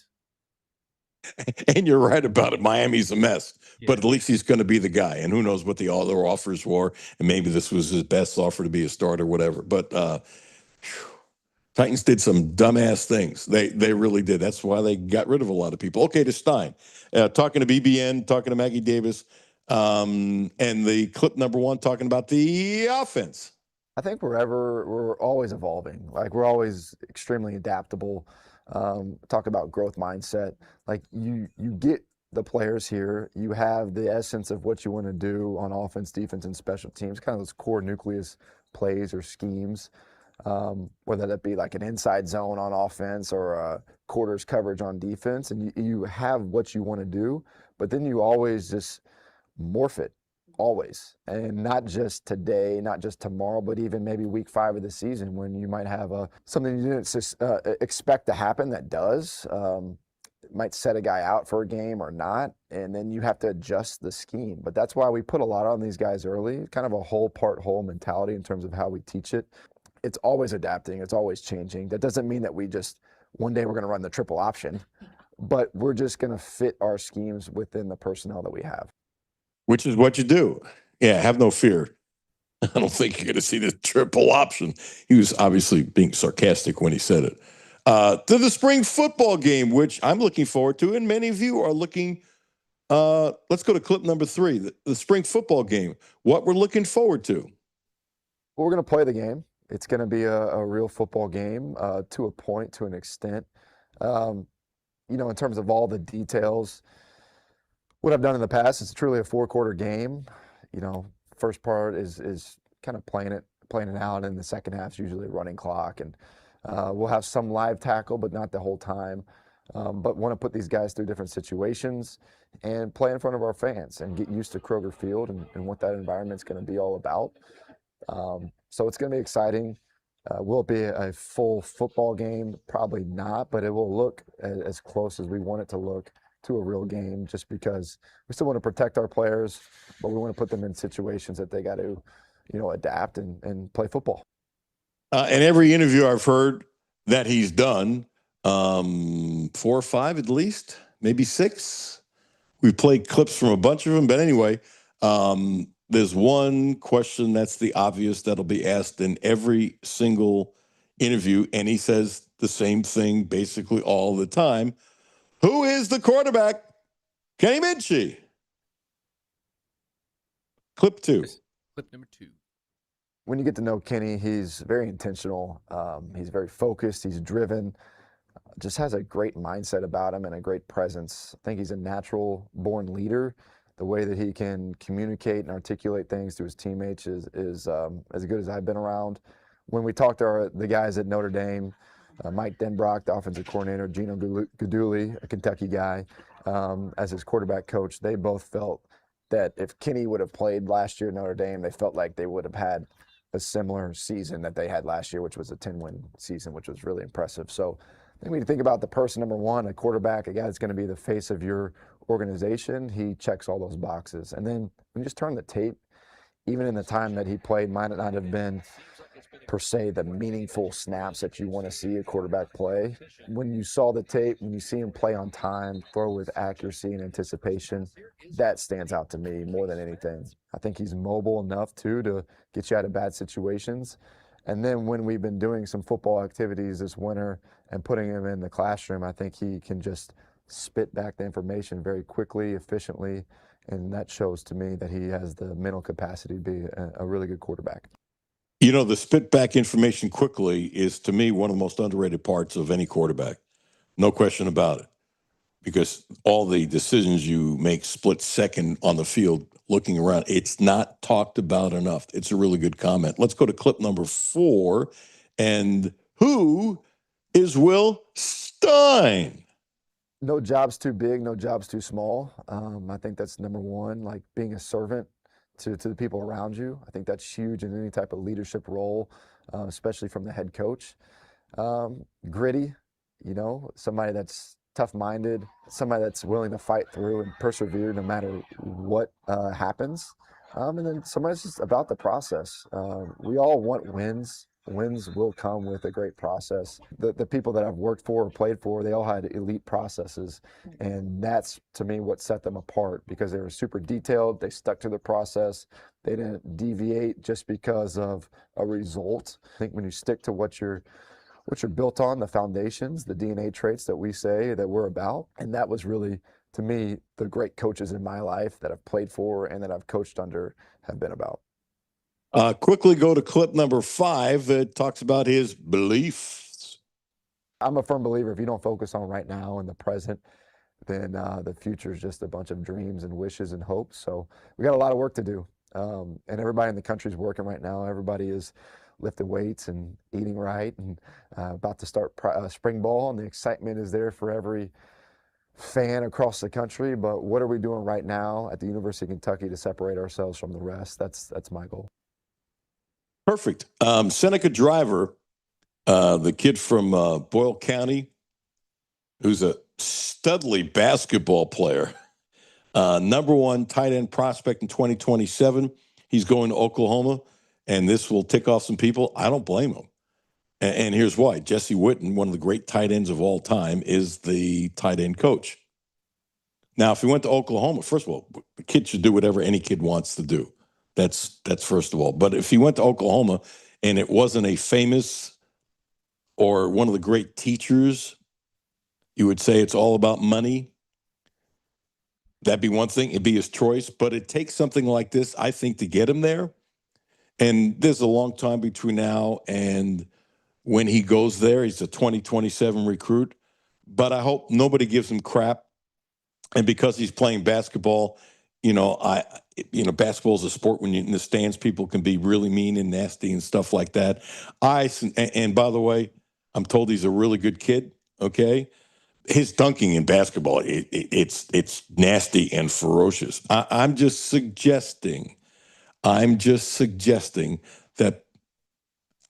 And you're right about it. Miami's a mess, Yeah. but at least he's going to be the guy. And who knows what the other offers were. And maybe this was his best offer to be a starter, whatever. But Titans did some dumbass things. They really did. That's why they got rid of a lot of people. Okay, to Stein. Talking to BBN, talking to Maggie Davis, and the clip number 1 talking about the offense. I think we're always evolving. Like, we're always extremely adaptable. Talk about growth mindset. Like, you get the players here. You have the essence of what you want to do on offense, defense, and special teams, kind of those core nucleus plays or schemes, whether that be like an inside zone on offense or a quarters coverage on defense. And you have what you want to do, but then you always just morph it, always. And not just today, not just tomorrow, but even maybe week 5 of the season when you might have something you didn't expect to happen that does. Might set a guy out for a game or not, and then you have to adjust the scheme. But that's why we put a lot on these guys early, kind of a whole part whole mentality in terms of how we teach it. It's always adapting, it's always changing. That doesn't mean that we just one day we're going to run the triple option, but we're just going to fit our schemes within the personnel that we have. Which is what you do. Yeah, have no fear. I don't think you're going to see the triple option. He was obviously being sarcastic when he said it. To the spring football game, which I'm looking forward to, and many of you are looking. Let's go to clip number 3, the spring football game. What we're looking forward to. We're going to play the game. It's going to be a real football game to a point, to an extent. In terms of all the details, what I've done in the past is truly a 4-quarter game. First part is kind of playing it out, and the second half is usually a running clock, and we'll have some live tackle, but not the whole time. But want to put these guys through different situations and play in front of our fans and get used to Kroger Field and what that environment's going to be all about. So it's going to be exciting. Will it be a full football game? Probably not, but it will look as close as we want it to look to a real game, just because we still want to protect our players, but we want to put them in situations that they got to, adapt and play football. And every interview I've heard that he's done, 4 or 5 at least, maybe 6. We've played clips from a bunch of them, but anyway, there's one question that's the obvious that'll be asked in every single interview, and he says the same thing basically all the time. Who is the quarterback? Kenny Minchie. Clip 2. Clip number 2. When you get to know Kenny, he's very intentional. He's very focused. He's driven. Just has a great mindset about him and a great presence. I think he's a natural-born leader. The way that he can communicate and articulate things to his teammates is as good as I've been around. When we talked to the guys at Notre Dame, Mike Denbrock, the offensive coordinator, Gino Guidugli, a Kentucky guy, as his quarterback coach, they both felt that if Kenny would have played last year at Notre Dame, they felt like they would have had a similar season that they had last year, which was a 10-win season, which was really impressive. So I think when you think about the person, number one, a quarterback, a guy that's going to be the face of your organization, he checks all those boxes. And then when you just turn the tape, even in the time that he played, might not have been per se the meaningful snaps that you want to see a quarterback play. When you saw the tape, when you see him play on time, throw with accuracy and anticipation, that stands out to me more than anything. I think he's mobile enough too to get you out of bad situations. And then when we've been doing some football activities this winter and putting him in the classroom, I think he can just spit back the information very quickly, efficiently, and that shows to me that he has the mental capacity to be a really good quarterback. The spit back information quickly is, to me, one of the most underrated parts of any quarterback. No question about it. Because all the decisions you make split second on the field, looking around, it's not talked about enough. It's a really good comment. Let's go to clip number 4. And who is Will Stein? No job's too big, no job's too small. I think that's number one, like being a servant to the people around you. I think that's huge in any type of leadership role, especially from the head coach. Gritty, somebody that's tough-minded, somebody that's willing to fight through and persevere no matter what happens. And then somebody's just about the process. We all want wins. Wins will come with a great process. The people that I've worked for or played for, they all had elite processes. And that's, to me, what set them apart, because they were super detailed. They stuck to the process. They didn't deviate just because of a result. I think when you stick to what you're built on, the foundations, the DNA traits that we say that we're about. And that was really, to me, the great coaches in my life that I've played for and that I've coached under have been about. Quickly go to clip number 5. It talks about his beliefs. I'm a firm believer if you don't focus on right now and the present, then the future is just a bunch of dreams and wishes and hopes. So we got a lot of work to do. And everybody in the country is working right now. Everybody is lifting weights and eating right, and about to start spring ball, and the excitement is there for every fan across the country. But what are we doing right now at the University of Kentucky to separate ourselves from the rest? That's my goal. Perfect. Seneca Driver, the kid from Boyle County, who's a studly basketball player, number one tight end prospect in 2027. He's going to Oklahoma, and this will tick off some people. I don't blame him. And here's why. Jesse Witten, one of the great tight ends of all time, is the tight end coach. Now, if he went to Oklahoma, first of all, the kid should do whatever any kid wants to do. That's first of all. But if he went to Oklahoma and it wasn't a famous or one of the great teachers, you would say it's all about money. That'd be one thing. It'd be his choice. But it takes something like this, I think, to get him there. And there's a long time between now and when he goes there. He's a 2027 recruit. But I hope nobody gives him crap. And because he's playing basketball, basketball is a sport when you're in the stands, people can be really mean and nasty and stuff like that. And by the way, I'm told he's a really good kid. Okay. His dunking in basketball, it's nasty and ferocious. I'm just suggesting that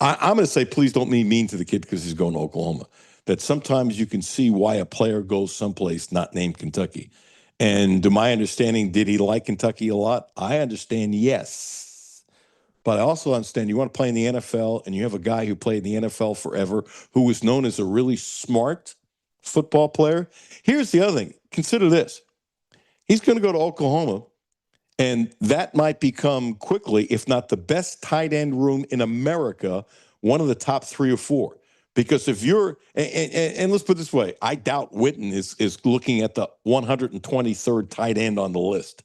I'm going to say, please don't be mean to the kid because he's going to Oklahoma. That sometimes you can see why a player goes someplace not named Kentucky. And to my understanding, did he like Kentucky a lot? I understand, yes. But I also understand you want to play in the NFL, and you have a guy who played in the NFL forever, who was known as a really smart football player. Here's the other thing. Consider this. He's going to go to Oklahoma, and that might become quickly, if not the best tight end room in America, one of the top 3 or 4. Because if you're, and let's put it this way, I doubt Witten is looking at the 123rd tight end on the list.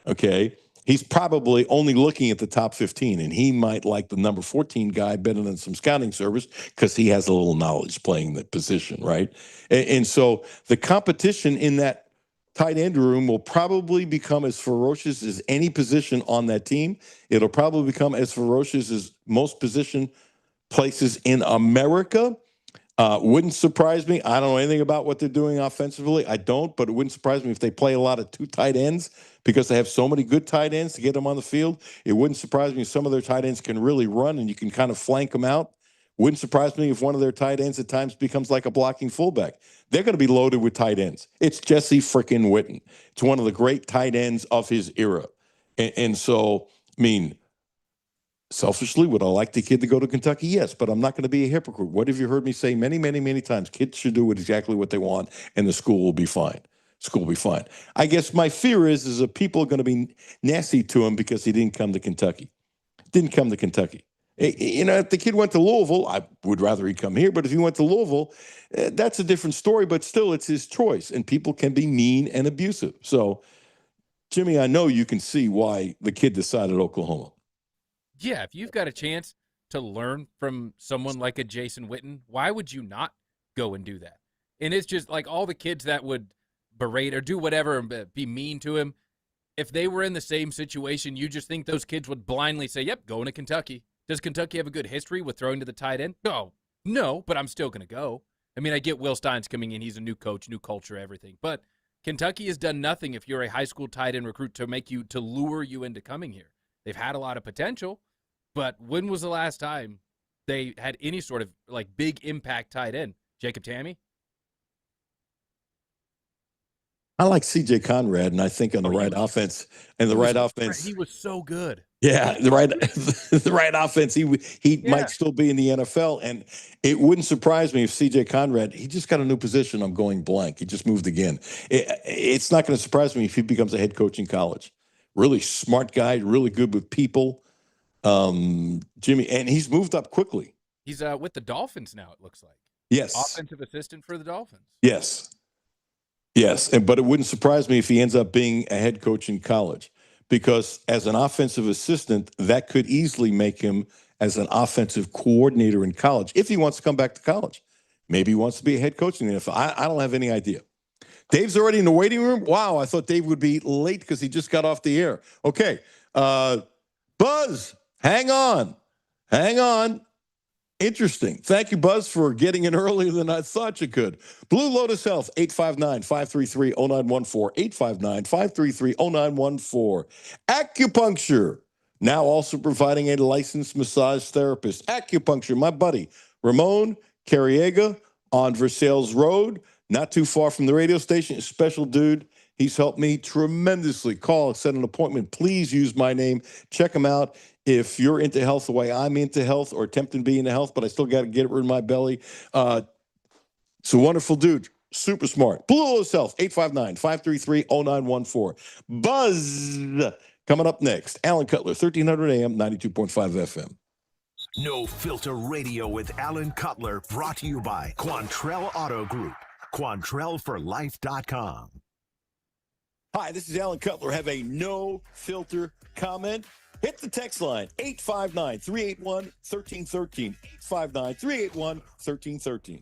Okay. He's probably only looking at the top 15, and he might like the number 14 guy better than some scouting service because he has a little knowledge playing the position, right? And so the competition in that tight end room will probably become as ferocious as any position on that team. It'll probably become as ferocious as most position places in America. Wouldn't surprise me. I don't know anything about what they're doing offensively. I don't, but it wouldn't surprise me if they play a lot of 2 tight ends because they have so many good tight ends to get them on the field. It wouldn't surprise me if some of their tight ends can really run and you can kind of flank them out. Wouldn't surprise me if one of their tight ends at times becomes like a blocking fullback. They're going to be loaded with tight ends. It's Jesse frickin' Witten. It's one of the great tight ends of his era. And so, I mean, selfishly, would I like the kid to go to Kentucky? Yes, but I'm not going to be a hypocrite. What have you heard me say many, many, many times? Kids should do exactly what they want, and the school will be fine. School will be fine. I guess my fear is that people are going to be nasty to him because he didn't come to Kentucky. Didn't come to Kentucky. If the kid went to Louisville, I would rather he come here. But if he went to Louisville, that's a different story. But still, it's his choice, and people can be mean and abusive. So, Jimmy, I know you can see why the kid decided Oklahoma. Yeah, if you've got a chance to learn from someone like a Jason Witten, why would you not go and do that? And it's just like all the kids that would berate or do whatever and be mean to him, if they were in the same situation, you just think those kids would blindly say, yep, going to Kentucky. Does Kentucky have a good history with throwing to the tight end? No, but I'm still going to go. I mean, I get Will Stein's coming in. He's a new coach, new culture, everything. But Kentucky has done nothing if you're a high school tight end recruit to lure you into coming here. They've had a lot of potential. But when was the last time they had any sort of like big impact tight end? Jacob Tamme? I like C.J. Conrad, and I think on the right offense, he was so good. Yeah, the right offense. He might still be in the NFL, and it wouldn't surprise me if C.J. Conrad. He just got a new position. I'm going blank. He just moved again. It's not going to surprise me if he becomes a head coach in college. Really smart guy, really good with people. Jimmy, and he's moved up quickly. He's with the Dolphins now, it looks like. Yes. Offensive assistant for the Dolphins. Yes. But it wouldn't surprise me if he ends up being a head coach in college, because as an offensive assistant, that could easily make him as an offensive coordinator in college if he wants to come back to college. Maybe he wants to be a head coach in the NFL. I don't have any idea. Dave's already in the waiting room? Wow, I thought Dave would be late because he just got off the air. Okay. Buzz, hang on. Hang on. Interesting. Thank you, Buzz, for getting in earlier than I thought you could. Blue Lotus Health, 859-533-0914, 859-533-0914. Acupuncture, now also providing a licensed massage therapist. Acupuncture, my buddy, Ramon Carriega on Versailles Road, not too far from the radio station. A special dude. He's helped me tremendously. Call, set an appointment. Please use my name. Check him out. If you're into health the way I'm into health or attempting to be into health, but I still got to get it rid of my belly. It's a wonderful dude. Super smart. Blue Lotus Health, 859-533-0914. Buzz coming up next. Alan Cutler, 1300 AM, 92.5 FM. No Filter Radio with Alan Cutler, brought to you by Quantrell Auto Group. QuantrellForLife.com. Hi, this is Alan Cutler. Have a no filter comment? Hit the text line, 859-381-1313. 859-381-1313.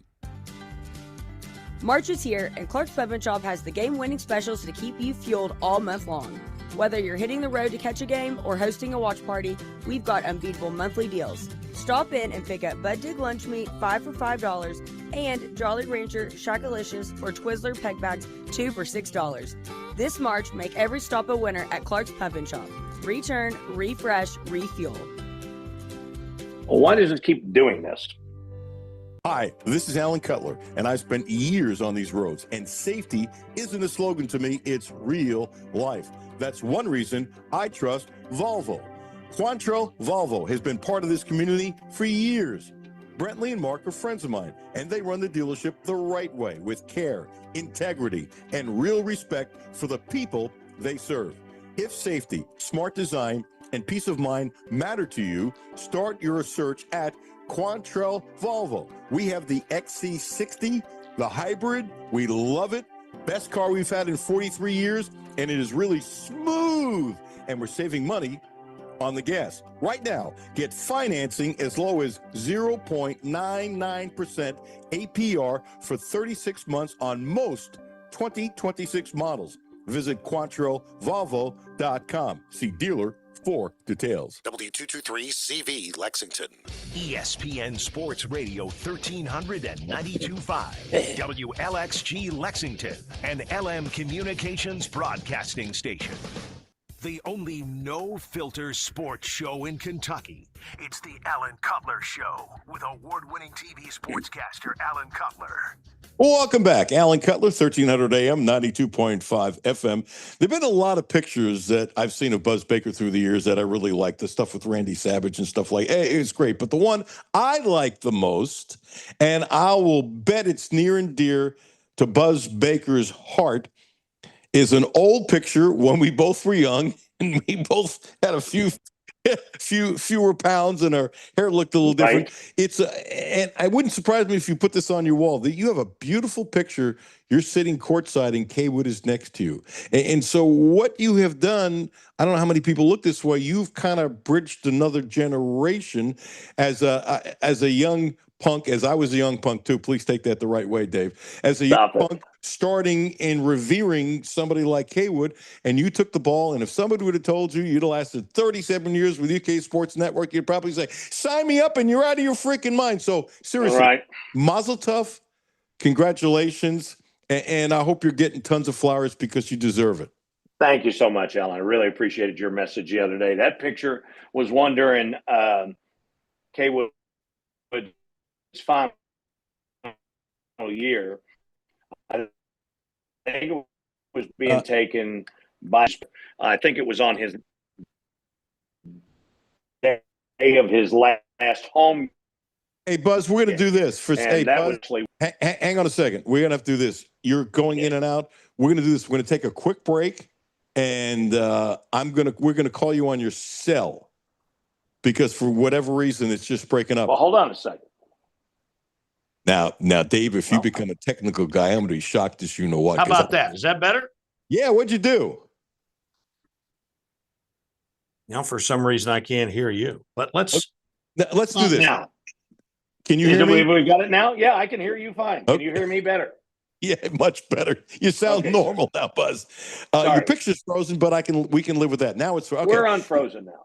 March is here, and Clark's Pub and Shop has the game-winning specials to keep you fueled all month long. Whether you're hitting the road to catch a game or hosting a watch party, we've got unbeatable monthly deals. Stop in and pick up Bud Dig Lunch Meat, 5 for $5, and Jolly Rancher, Shackalicious, or Twizzler Peg Bags, 2 for $6. This March, make every stop a winner at Clark's Pub and Shop. Return, refresh, refuel. Well, why does it keep doing this? Hi, this is Alan Cutler, and I've spent years on these roads, and safety isn't a slogan to me, it's real life. That's one reason I trust Volvo. Quantrell Volvo has been part of this community for years. Brentley and Mark are friends of mine, and they run the dealership the right way with care, integrity, and real respect for the people they serve. If safety, smart design, and peace of mind matter to you, start your search at Quantrell Volvo. We have the XC60, the hybrid. We love it. Best car we've had in 43 years, and it is really smooth. And we're saving money on the gas. Right now, get financing as low as 0.99% APR for 36 months on most 2026 models. Visit QuantrellVolvo.com. See dealer for details. W223CV Lexington. ESPN Sports Radio 1392.5. WLXG Lexington. An LM Communications broadcasting station. The only no-filter sports show in Kentucky. It's the Alan Cutler Show with award-winning TV sportscaster Alan Cutler. Welcome back. Alan Cutler, 1300 AM, 92.5 FM. There have been a lot of pictures that I've seen of Buzz Baker through the years that I really like. The stuff with Randy Savage and stuff like that. It's great. But the one I like the most, and I will bet it's near and dear to Buzz Baker's heart, is an old picture when we both were young and we both had a fewer pounds and our hair looked a little different. Right. And it wouldn't surprise me if you put this on your wall. That you have a beautiful picture. You're sitting courtside and Kaywood is next to you. And so what you have done, I don't know how many people look this way. You've kind of bridged another generation as a young punk, as I was a young punk too. Please take that the right way, Dave. As a young punk, starting and revering somebody like Kaywood, and you took the ball, and if somebody would have told you you'd have lasted 37 years with UK Sports Network, you'd probably say, sign me up and you're out of your freaking mind. So seriously, right. Mazel tov, congratulations, and I hope you're getting tons of flowers because you deserve it. Thank you so much, Alan. I really appreciated your message the other day. That picture was one during Kaywood's final year. I think it was being taken by, I think it was on his day of his last home. Hey, Buzz, we're going to do this. Hey, Buzz, hang on a second. We're going to have to do this. You're going in and out. We're going to do this. We're going to take a quick break, and we're going to call you on your cell because for whatever reason, it's just breaking up. Well, hold on a second. Now, Dave, if you become a technical guy, I'm going to be shocked as you know what. How about that? Is that better? Yeah, what'd you do? Now, for some reason, I can't hear you. But let's do this. Now. Can you hear me? We got it now? Yeah, I can hear you fine. Can you hear me better? Yeah, much better. You sound Okay, normal now, Buzz. Your sorry. picture's frozen, but we can live with that. Now it's okay. We're unfrozen now.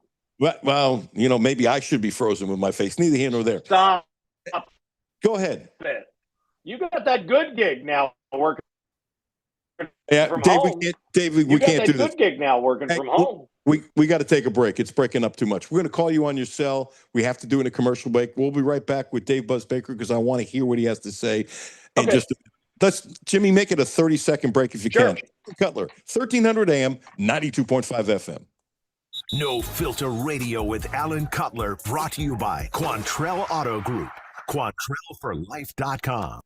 Well, maybe I should be frozen with my face. Neither here nor there. Stop Go ahead. it. You got that good gig now working Yeah, from Dave, home. we can't do this. Good gig now working Hey, from home. We got to take a break. It's breaking up too much. We're going to call you on your cell. We have to do it in a commercial break. We'll be right back with Dave Buzz Baker because I want to hear what he has to say. And Okay. let's Jimmy, make it a 30-second break if you Sure. can. Cutler, 1300 AM, 92.5 FM. No Filter Radio with Alan Cutler, brought to you by Quantrell Auto Group. QuantrellForLife.com.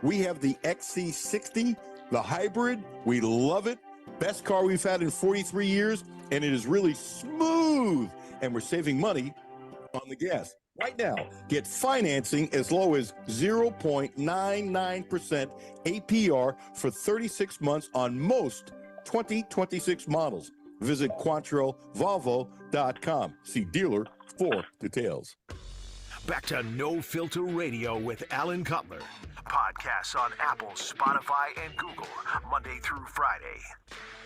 We have the XC60, the hybrid. We love it. Best car we've had in 43 years, and it is really smooth. And we're saving money on the gas. Right now, get financing as low as 0.99% APR for 36 months on most 2026 models. Visit QuantrellVolvo.com. See dealer for details. Back to No Filter Radio with Alan Cutler. Podcasts on Apple, Spotify, and Google, Monday through Friday.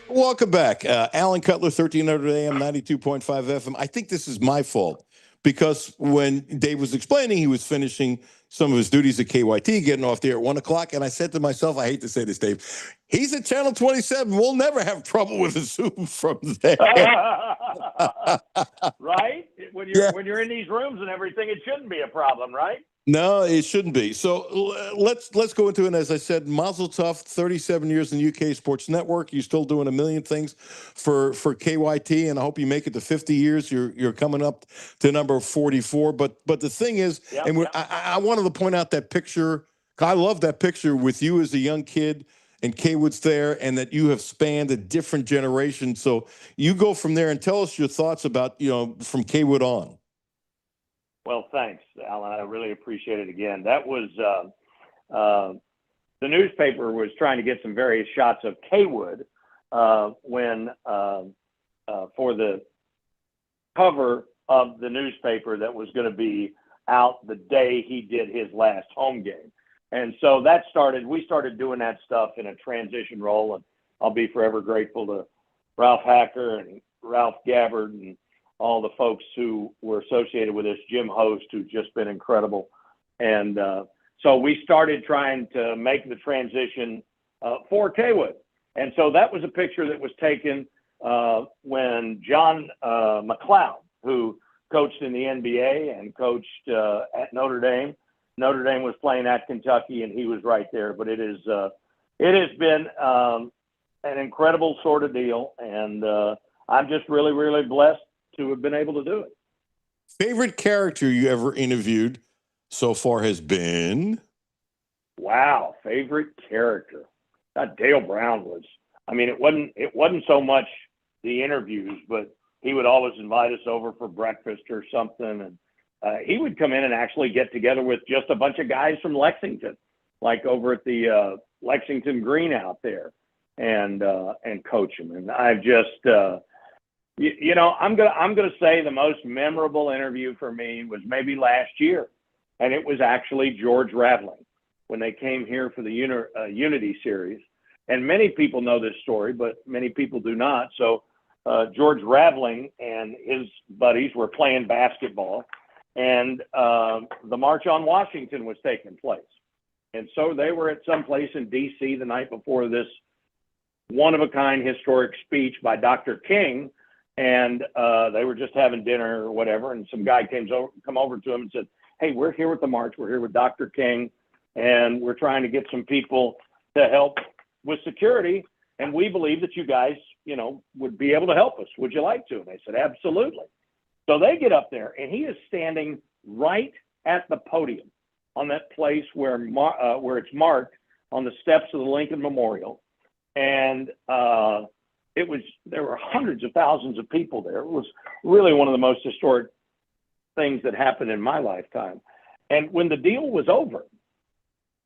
Welcome back. Alan Cutler, 1300 AM, 92.5 FM. I think this is my fault because when Dave was explaining, he was finishing some of his duties at KYT, getting off there at 1 o'clock. And I said to myself, I hate to say this, Dave, he's at Channel 27. We'll never have trouble with a Zoom from there. Right? When you're in these rooms and everything, it shouldn't be a problem, right? No, it shouldn't be. So let's go into it. And as I said, Mazel Tov, 37 years in the UK Sports Network. You're still doing a million things for KYT, and I hope you make it to 50 years. You're coming up to number 44. But the thing is, I wanted to point out that picture. I love that picture with you as a young kid and Kaywood's there, and that you have spanned a different generation. So you go from there and tell us your thoughts about, from Kaywood on. Well, thanks, Alan. I really appreciate it again. That was the newspaper was trying to get some various shots of Kaywood when for the cover of the newspaper that was going to be out the day he did his last home game. And so we started doing that stuff in a transition role, and I'll be forever grateful to Ralph Hacker and Ralph Gabbard and all the folks who were associated with us, Jim Host, who's just been incredible. And so we started trying to make the transition for Kaywood. And so that was a picture that was taken when John McLeod, who coached in the NBA and coached at Notre Dame was playing at Kentucky, and he was right there. But it has been an incredible sort of deal. And I'm just really, really blessed to have been able to do it. Favorite character you ever interviewed so far has been? Wow, favorite character. Dale Brown was. I mean, it wasn't so much the interviews, but he would always invite us over for breakfast or something, and he would come in and actually get together with just a bunch of guys from Lexington, like over at the Lexington Green out there, and coach them. And I've just. I'm gonna say the most memorable interview for me was maybe last year, and it was actually George Raveling when they came here for the Unity series. And many people know this story, but many people do not. So George Raveling and his buddies were playing basketball, and the March on Washington was taking place, and so they were at some place in D.C. the night before this one-of-a-kind historic speech by Dr. King. And they were just having dinner or whatever, and some guy come over to him and said, "Hey, we're here with the march. We're here with Dr. King, and we're trying to get some people to help with security. And we believe that you guys would be able to help us. Would you like to? And they said, absolutely. So they get up there, and he is standing right at the podium on that place where it's marked on the steps of the Lincoln Memorial. And there were hundreds of thousands of people there. It was really one of the most historic things that happened in my lifetime. And when the deal was over,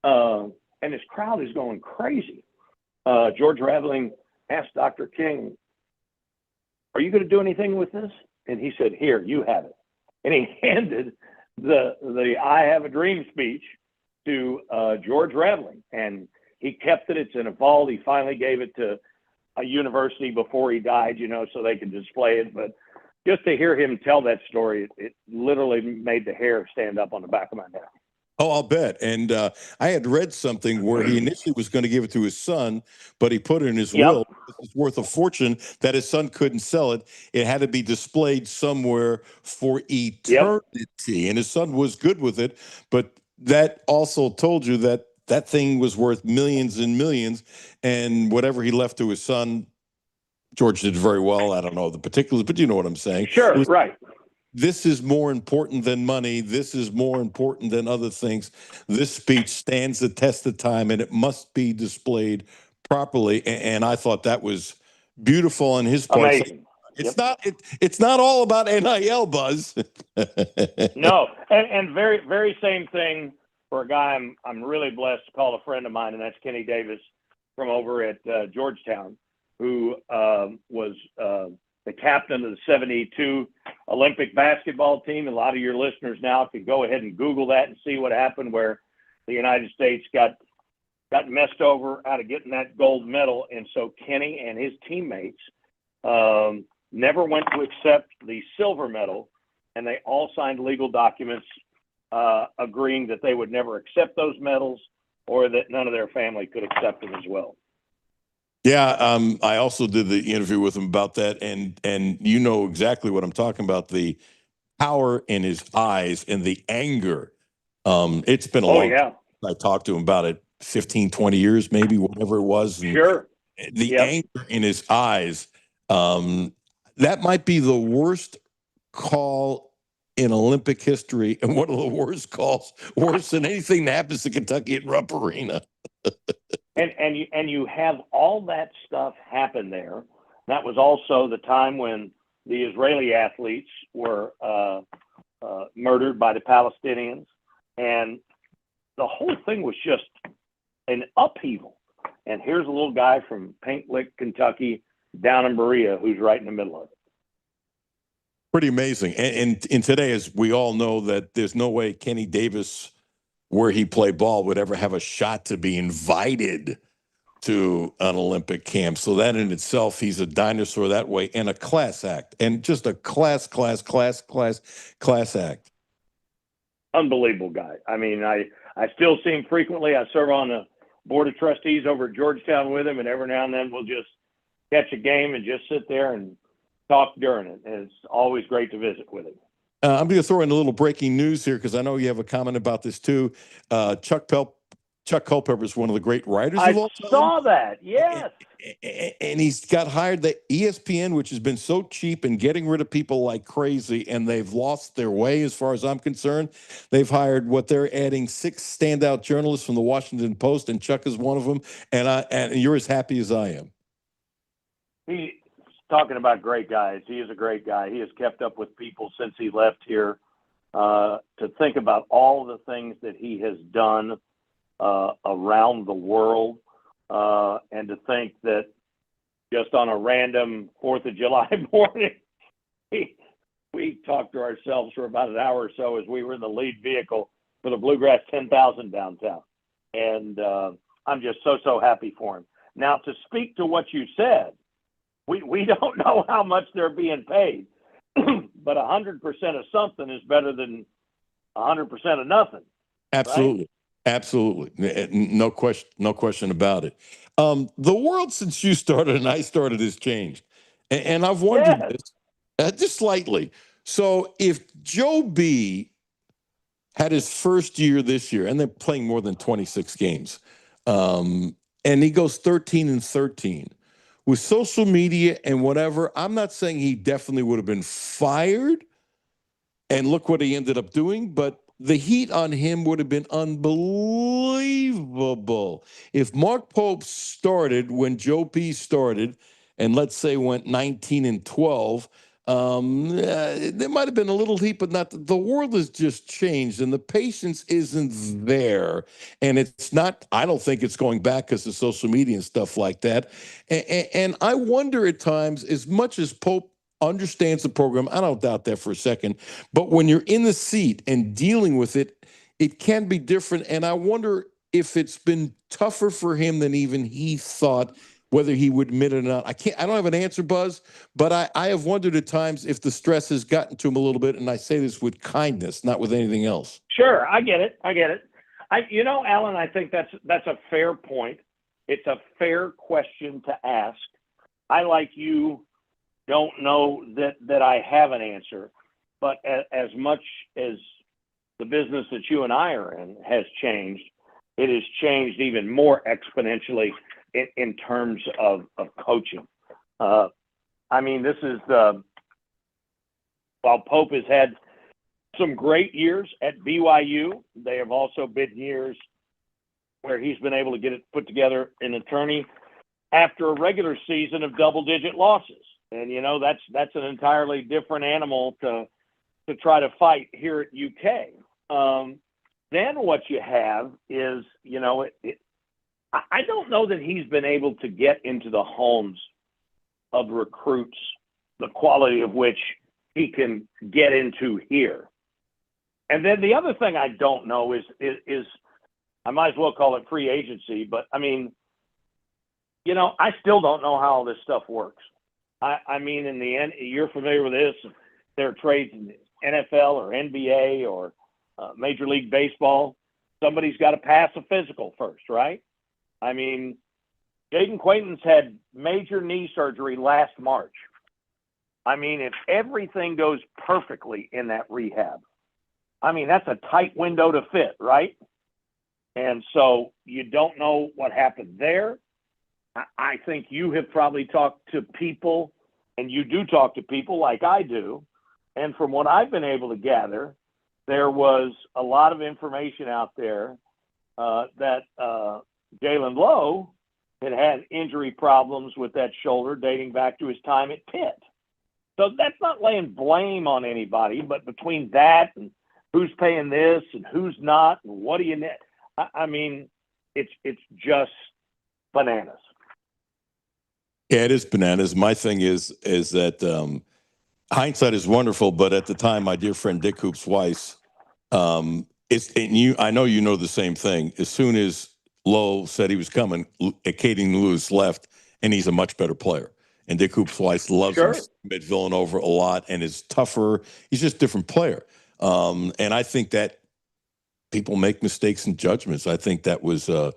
and his crowd is going crazy, George Raveling asked Dr. King, "Are you going to do anything with this?" And he said, "Here, you have it." And he handed the "I Have a Dream" speech to George Raveling, and he kept it. It's in a vault. He finally gave it to a university before he died, so they could display it. But just to hear him tell that story, it literally made the hair stand up on the back of my neck. Oh, I'll bet. And I had read something where he initially was going to give it to his son, but he put it in his will. It's worth a fortune that his son couldn't sell it. It had to be displayed somewhere for eternity. And his son was good with it. But that also told you that that thing was worth millions and millions. And whatever he left to his son, George did very well. I don't know the particulars, but you know what I'm saying. Sure, right. This is more important than money. This is more important than other things. This speech stands the test of time, and it must be displayed properly. And I thought that was beautiful on his part. Amazing. It's not all about NIL, Buzz. No, and very, very same thing for a guy I'm really blessed to call a friend of mine, and that's Kenny Davis from over at Georgetown, who was the captain of the 72 Olympic basketball team. A lot of your listeners now can go ahead and Google that and see what happened, where the United States got messed over out of getting that gold medal. And so Kenny and his teammates never went to accept the silver medal, and they all signed legal documents agreeing that they would never accept those medals, or that none of their family could accept them as well. Yeah, I also did the interview with him about that, and you know exactly what I'm talking about, the power in his eyes and the anger. It's been a long time. I talked to him about it 15, 20 years, maybe, whatever it was. And sure. The anger in his eyes, that might be the worst call in Olympic history, and one of the worst calls, worse than anything that happens to Kentucky at Rupp Arena. And you have all that stuff happen there. That was also the time when the Israeli athletes were murdered by the Palestinians, and the whole thing was just an upheaval. And here's a little guy from Paint Lick, Kentucky, down in Berea, who's right in the middle of it. Pretty amazing. And today, as we all know, that there's no way Kenny Davis, where he played ball, would ever have a shot to be invited to an Olympic camp. So that in itself, he's a dinosaur that way, and a class act, and just a class act. Unbelievable guy. I mean, I still see him frequently. I serve on the board of trustees over at Georgetown with him, and every now and then we'll just catch a game and just sit there and talk during it. And it's always great to visit with him. I'm going to throw in a little breaking news here, because I know you have a comment about this too. Chuck Culpepper is one of the great writers of all time. I saw that, yes. And he's got hired the ESPN, which has been so cheap and getting rid of people like crazy, and they've lost their way as far as I'm concerned. They've hired they're adding 6 standout journalists from the Washington Post, and Chuck is one of them. And you're as happy as I am. He's talking about great guys. He is a great guy. He has kept up with people since he left here. To think about all the things that he has done around the world, and to think that just on a random 4th of July morning, we talked to ourselves for about an hour or so as we were in the lead vehicle for the Bluegrass 10,000 downtown. And I'm just so happy for him. Now, to speak to what you said, we don't know how much they're being paid, but 100% of something is better than 100% of nothing. Absolutely. Right? Absolutely. No question about it. The world since you started and I started has changed. And I've wondered this just slightly. So if Joe B had his first year this year, and they're playing more than 26 games, and he goes 13-13, with social media and whatever, I'm not saying he definitely would have been fired. And look what he ended up doing. But the heat on him would have been unbelievable. If Mark Pope started when Joe P started, and let's say went 19-12, there might have been a little heat, but not. The world has just changed, and the patience isn't there. And it's not. I don't think it's going back because of social media and stuff like that. And I wonder at times, as much as Pope understands the program, I don't doubt that for a second. But when you're in the seat and dealing with it, it can be different. And I wonder if it's been tougher for him than even he thought, whether he would admit it or not. I don't have an answer, Buzz, but I have wondered at times if the stress has gotten to him a little bit. And I say this with kindness, not with anything else. Sure, I get it. Alan, I think that's a fair point. It's a fair question to ask. I, like you, don't know that I have an answer, but as much as the business that you and I are in has changed, it has changed even more exponentially in terms of coaching. This is while Pope has had some great years at BYU, they have also been years where he's been able to get it put together an attorney after a regular season of double-digit losses. And, that's an entirely different animal to try to fight here at UK. Then what you have is, I don't know that he's been able to get into the homes of recruits, the quality of which he can get into here. And then the other thing I don't know is I might as well call it free agency, but I still don't know how all this stuff works. In the end, you're familiar with this. There are trades in the NFL or NBA or Major League Baseball. Somebody's got to pass a physical first, right? Jaden Quayton's had major knee surgery last March. If everything goes perfectly in that rehab, that's a tight window to fit, right? And so you don't know what happened there. I think you have probably talked to people, and you do talk to people like I do. And from what I've been able to gather, there was a lot of information out there that Jalen Lowe had injury problems with that shoulder dating back to his time at Pitt. So that's not laying blame on anybody, but between that and who's paying this and who's not, and what do you net? It's just bananas. Yeah, it is bananas. My thing is that hindsight is wonderful, but at the time, my dear friend Dick Hoops Weiss, I know you know the same thing. As soon as Lowe said he was coming, Caden Lewis left, and he's a much better player. And Dick Hoops Weiss loves him at Villanova a lot and is tougher. He's just a different player. And I think that people make mistakes in judgments. I think that was a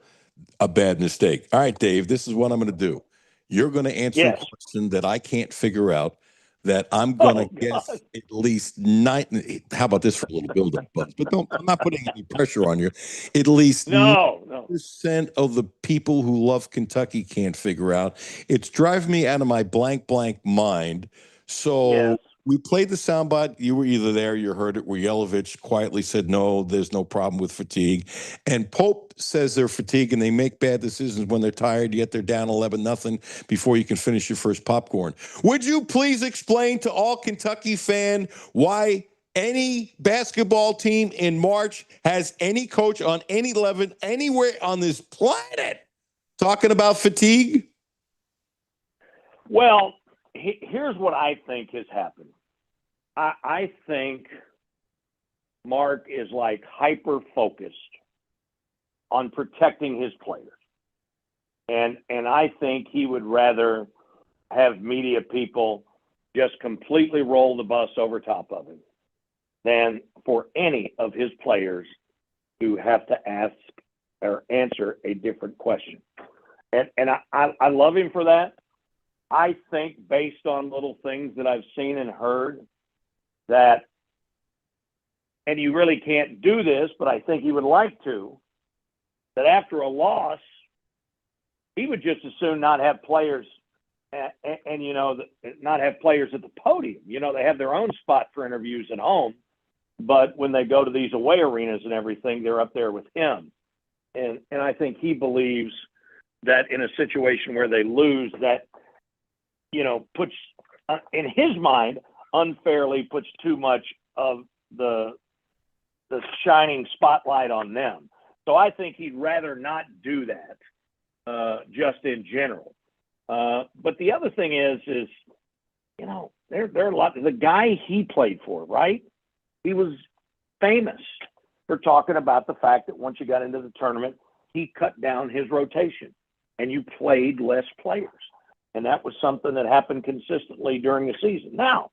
bad mistake. All right, Dave, this is what I'm going to do. You're going to answer a question that I can't figure out, that I'm going to guess at least 9. How about this for a little build-up, Buzz? But I'm not putting any pressure on you. At least 9% of the people who love Kentucky can't figure out. It's driving me out of my blank mind. So we played the soundbite. You were either there, you heard it, where Yelovich quietly said, no, there's no problem with fatigue. And Pope says they're fatigued and they make bad decisions when they're tired, yet they're down 11-0 before you can finish your first popcorn. Would you please explain to all Kentucky fan why any basketball team in March has any coach on any level anywhere on this planet talking about fatigue? Well, here's what I think has happened. I think Mark is like hyper-focused on protecting his players. And I think he would rather have media people just completely roll the bus over top of him than for any of his players to have to ask or answer a different question. And I love him for that. I think based on little things that I've seen and heard that, and you really can't do this, but I think he would like to, that after a loss, he would just as soon not have players and not have players at the podium. They have their own spot for interviews at home, but when they go to these away arenas and everything, they're up there with him. And I think he believes that in a situation where they lose, that, puts, in his mind, unfairly puts too much of the shining spotlight on them. So I think he'd rather not do that, just in general. But the other thing is there are a lot. The guy he played for, right? He was famous for talking about the fact that once you got into the tournament, he cut down his rotation and you played less players. And that was something that happened consistently during the season. Now,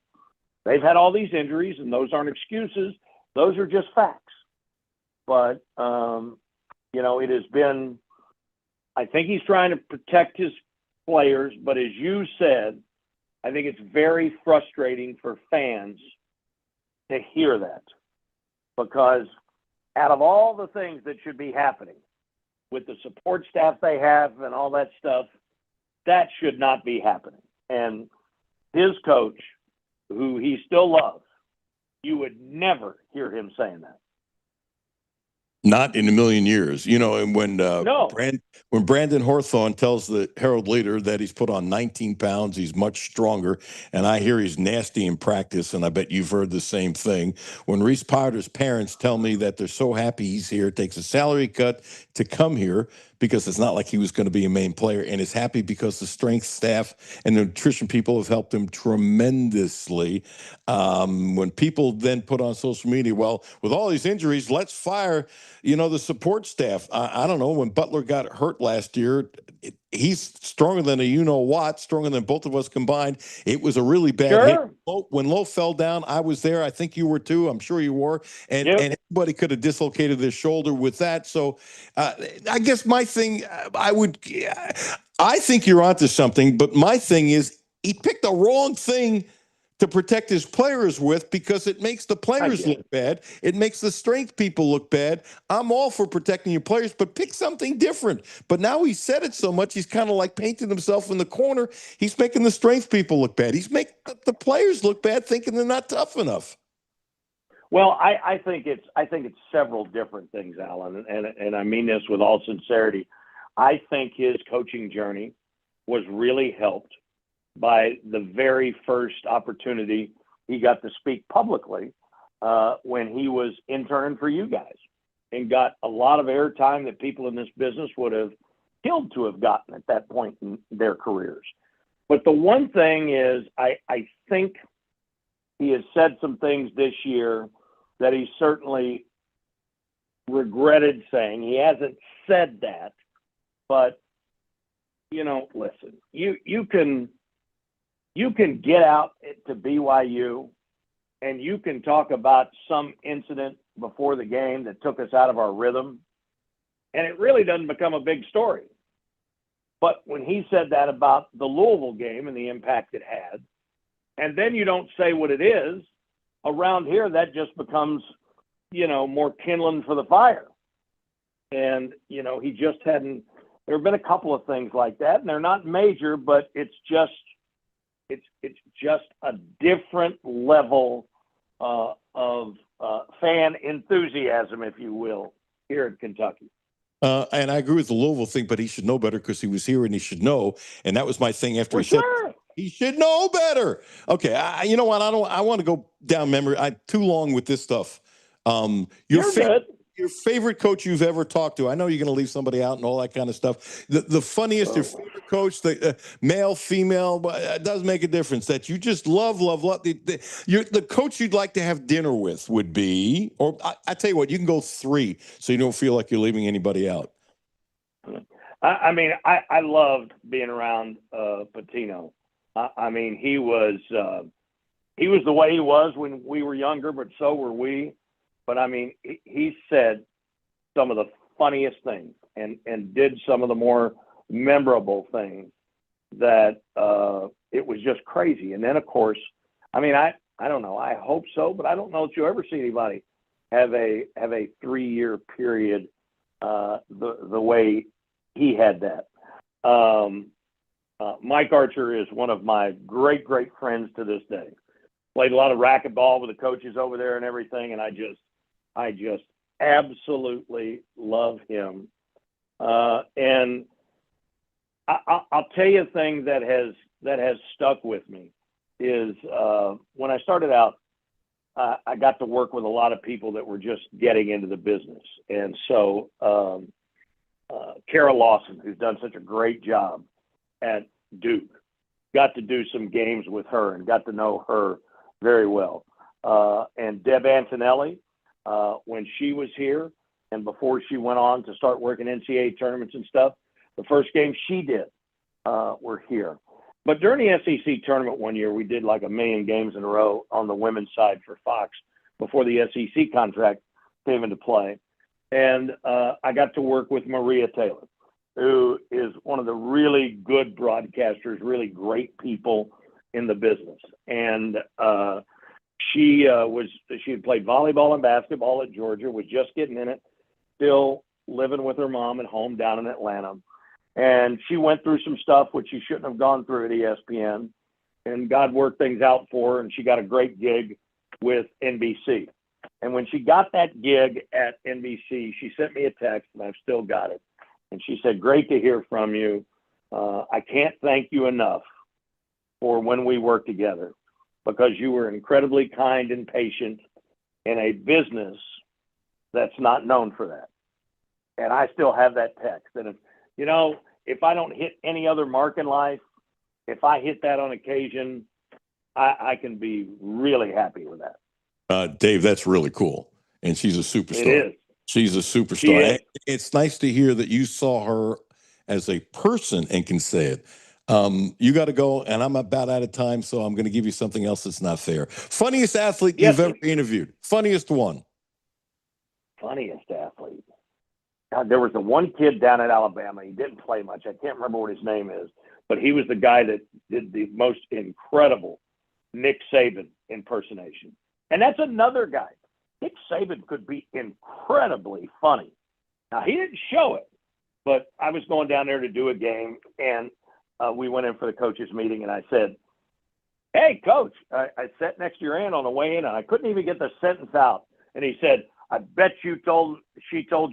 they've had all these injuries, and those aren't excuses. Those are just facts. But, it has been, I think he's trying to protect his players, but as you said, I think it's very frustrating for fans to hear that, because out of all the things that should be happening with the support staff they have and all that stuff, that should not be happening. And his coach, who he still loves, you would never hear him saying that. Not in a million years, and when No. when Brandon Hawthorne tells the Herald Leader that he's put on 19 pounds, he's much stronger, and I hear he's nasty in practice, and I bet you've heard the same thing. When Reese Potter's parents tell me that they're so happy he's here, takes a salary cut to come here because it's not like he was going to be a main player, and is happy because the strength staff and the nutrition people have helped him tremendously. When people then put on social media, well, with all these injuries, let's fire the support staff. I don't know. When Butler got hurt last year, he's stronger than what, stronger than both of us combined. It was a really bad hit. When Lowe fell down, I was there. I think you were too. I'm sure you were. And anybody could have dislocated their shoulder with that. So I guess my thing, I think you're onto something, but my thing is he picked the wrong thing to protect his players with, because it makes the players look bad. It makes the strength people look bad. I'm all for protecting your players, but pick something different. But now he said it so much, he's kind of like painting himself in the corner. He's making the strength people look bad. He's making the players look bad, thinking they're not tough enough. Well, I think it's several different things, Alan, and I mean this with all sincerity. I think his coaching journey was really helped by the very first opportunity he got to speak publicly when he was interning for you guys, and got a lot of airtime that people in this business would have killed to have gotten at that point in their careers. But the one thing is, I think he has said some things this year that he certainly regretted saying. He hasn't said that, but listen, you can get out to BYU and you can talk about some incident before the game that took us out of our rhythm, and it really doesn't become a big story. But when he said that about the Louisville game and the impact it had, and then you don't say what it is, around here that just becomes, more kindling for the fire. And, he just hadn't – there have been a couple of things like that, and they're not major, but it's just a different level of fan enthusiasm, if you will, here in Kentucky. And I agree with the Louisville thing, but he should know better because he was here and he should know. And that was my thing after he said he should know better. Okay, you know what? I want to go down memory. I'm too long with this stuff. Your favorite coach you've ever talked to? I know you're going to leave somebody out and all that kind of stuff. The funniest, your favorite coach, the male, female, but it does make a difference. That you just love. The coach you'd like to have dinner with would be, or I tell you what, you can go 3, so you don't feel like you're leaving anybody out. I loved being around Pitino. He was the way he was when we were younger, but so were we. But he said some of the funniest things and did some of the more memorable things that it was just crazy. And then, of course, I don't know. I hope so, but I don't know that you'll ever see anybody have a 3-year period the way he had that. Mike Archer is one of my great, great friends to this day. Played a lot of racquetball with the coaches over there and everything, and I just absolutely love him. And I'll tell you a thing that has stuck with me is when I started out, I got to work with a lot of people that were just getting into the business. And so Kara Lawson, who's done such a great job at Duke, got to do some games with her and got to know her very well. And Deb Antonelli, when she was here and before she went on to start working NCAA tournaments and stuff, the first game she did were here. But during the SEC tournament one year, we did like 1 million games in a row on the women's side for Fox before the SEC contract came into play. And I got to work with Maria Taylor, who is one of the really good broadcasters, really great people in the business. And she had played volleyball and basketball at Georgia, was just getting in it, still living with her mom at home down in Atlanta. And she went through some stuff which she shouldn't have gone through at ESPN. And God worked things out for her, and she got a great gig with NBC. And when she got that gig at NBC, she sent me a text, and I've still got it. And she said, "Great to hear from you. I can't thank you enough for when we worked together, because you were incredibly kind and patient in a business that's not known for that." And I still have that text. And if I don't hit any other mark in life, if I hit that on occasion, I can be really happy with that. Dave, that's really cool. And she's a superstar. It is. She's a superstar. She is. It's nice to hear that you saw her as a person and can say it. You got to go, and I'm about out of time, so I'm going to give you something else that's not fair. Funniest athlete you've ever interviewed. Funniest one. Funniest athlete. God, there was the one kid down at Alabama. He didn't play much. I can't remember what his name is, but he was the guy that did the most incredible Nick Saban impersonation. And that's another guy. Nick Saban could be incredibly funny. Now, he didn't show it, but I was going down there to do a game, and we went in for the coaches meeting, and I said, "Hey, coach," I sat next to your aunt on the way in, and I couldn't even get the sentence out. And he said, "I bet she told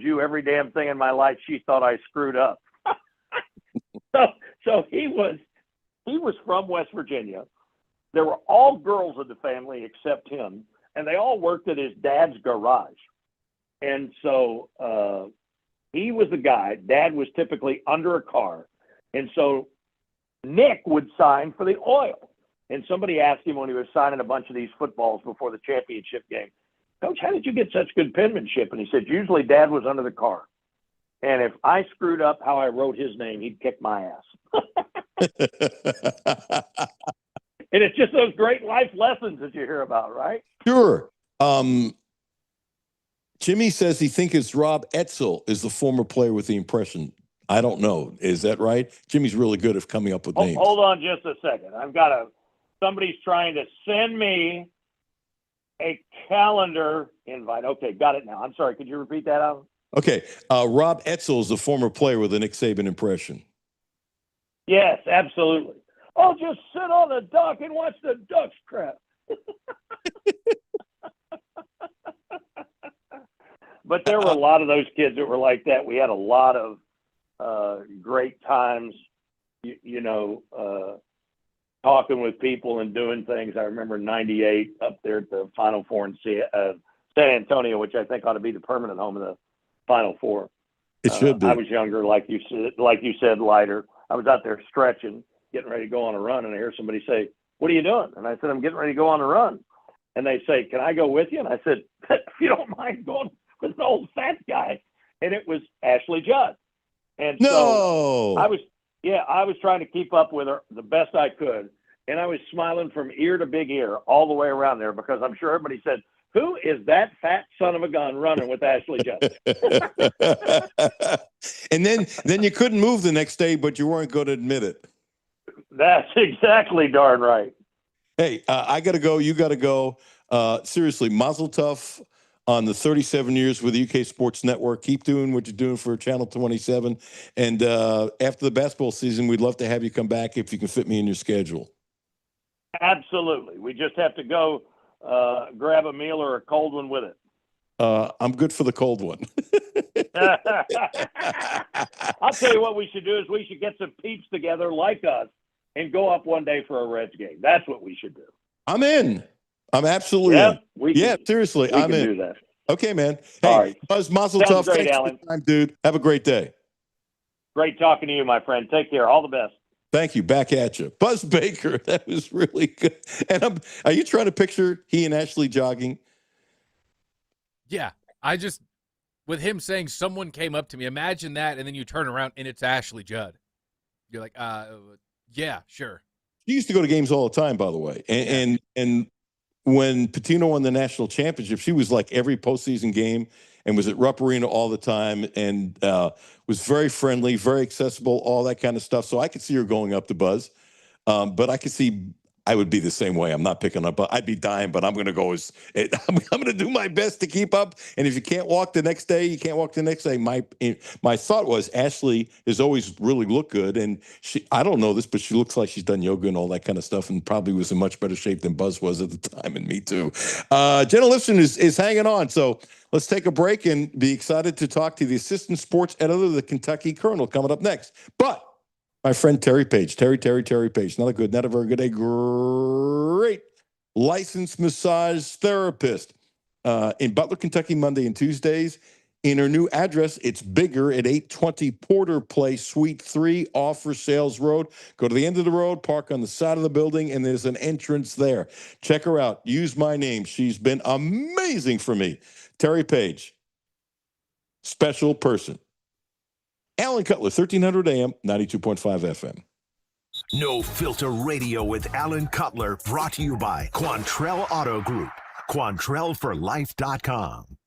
you every damn thing in my life she thought I screwed up." So he was from West Virginia. There were all girls in the family except him, and they all worked at his dad's garage. And so he was the guy. Dad was typically under a car. And so Nick would sign for the oil. And somebody asked him when he was signing a bunch of these footballs before the championship game, "Coach, how did you get such good penmanship?" And he said, "Usually Dad was under the car. And if I screwed up how I wrote his name, he'd kick my ass." And it's just those great life lessons that you hear about, right? Sure. Jimmy says he thinks it's Rob Etzel is the former player with the impression. I don't know. Is that right? Jimmy's really good at coming up with names. Hold on just a second. Somebody's trying to send me a calendar invite. Okay, got it now. I'm sorry. Could you repeat that out? Okay. Rob Etzel is the former player with a Nick Saban impression. Yes, absolutely. "I'll just sit on the dock and watch the ducks crap." But there were a lot of those kids that were like that. We had a lot of great times, talking with people and doing things. I remember 98 up there at the Final Four in San Antonio, which I think ought to be the permanent home of the Final Four. It should be. I was younger, like you said, lighter. I was out there stretching, getting ready to go on a run, and I hear somebody say, "What are you doing?" And I said, "I'm getting ready to go on a run." And they say, "Can I go with you?" And I said, "If you don't mind going with an old fat guy." And it was Ashley Judd. And so I was trying to keep up with her the best I could. And I was smiling from ear to big ear all the way around there, because I'm sure everybody said, "Who is that fat son of a gun running with Ashley Judd?" And then you couldn't move the next day, but you weren't going to admit it. That's exactly darn right. Hey, I got to go. You got to go. Seriously, mazel tov on the 37 years with the UK Sports Network. Keep doing what you're doing for Channel 27. And after the basketball season, we'd love to have you come back if you can fit me in your schedule. Absolutely. We just have to go grab a meal or a cold one with it. I'm good for the cold one. I'll tell you what we should do is we should get some peeps together like us and go up one day for a Reds game. That's what we should do. I'm in. I'm absolutely in. Seriously, we I'm can in. do that. Okay, man. Hey, all right. Buzz Mazel Sounds Tov. great, Thanks Alan. for the time, dude. Have a great day. Great talking to you, my friend. Take care. All the best. Thank you. Back at you. Buzz Baker, that was really good. And are you trying to picture he and Ashley jogging? Yeah. With him saying someone came up to me, imagine that, and then you turn around and it's Ashley Judd. You're like, yeah, sure. She used to go to games all the time, by the way. And when Patino won the national championship, she was like every postseason game and was at Rupp Arena all the time and was very friendly, very accessible, all that kind of stuff. So I could see her going up to Buzz. But I could see I would be the same way. I'm not picking up. I'd be dying, but I'm going to go I'm going to do my best to keep up. And if you can't walk the next day, you can't walk the next day. My thought was Ashley has always really looked good. And I don't know this, but she looks like she's done yoga and all that kind of stuff and probably was in much better shape than Buzz was at the time. And me too. Jenna Lifson is hanging on. So let's take a break and be excited to talk to the assistant sports editor of the Kentucky Colonel coming up next. But my friend Terry Page, Terry Page, not a very good, a great licensed massage therapist in Butler, Kentucky, Monday and Tuesdays. In her new address, it's bigger at 820 Porter Place, Suite 3, off for Sales Road. Go to the end of the road, park on the side of the building, and there's an entrance there. Check her out. Use my name. She's been amazing for me. Terry Page, special person. Alan Cutler, 1300 AM, 92.5 FM. No Filter Radio with Alan Cutler, brought to you by Quantrell Auto Group. QuantrellForLife.com.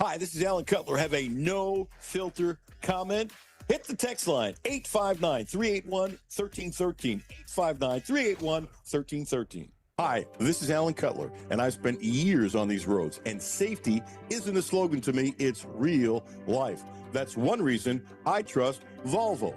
Hi, this is Alan Cutler. Have a no filter comment? Hit the text line, 859-381-1313. 859-381-1313. Hi, this is Alan Cutler, and I've spent years on these roads, and safety isn't a slogan to me, it's real life. That's one reason I trust Volvo.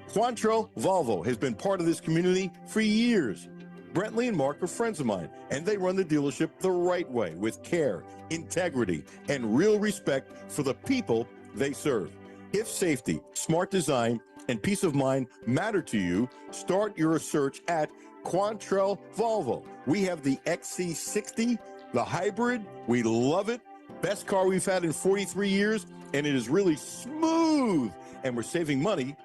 Quantrell Volvo has been part of this community for years. Brentley and Mark are friends of mine, and they run the dealership the right way with care, integrity, and real respect for the people they serve. If safety, smart design, and peace of mind matter to you, start your search at Quantrell Volvo. We have the XC60, the hybrid. We love it. Best car we've had in 43 years, and it is really smooth. And we're saving money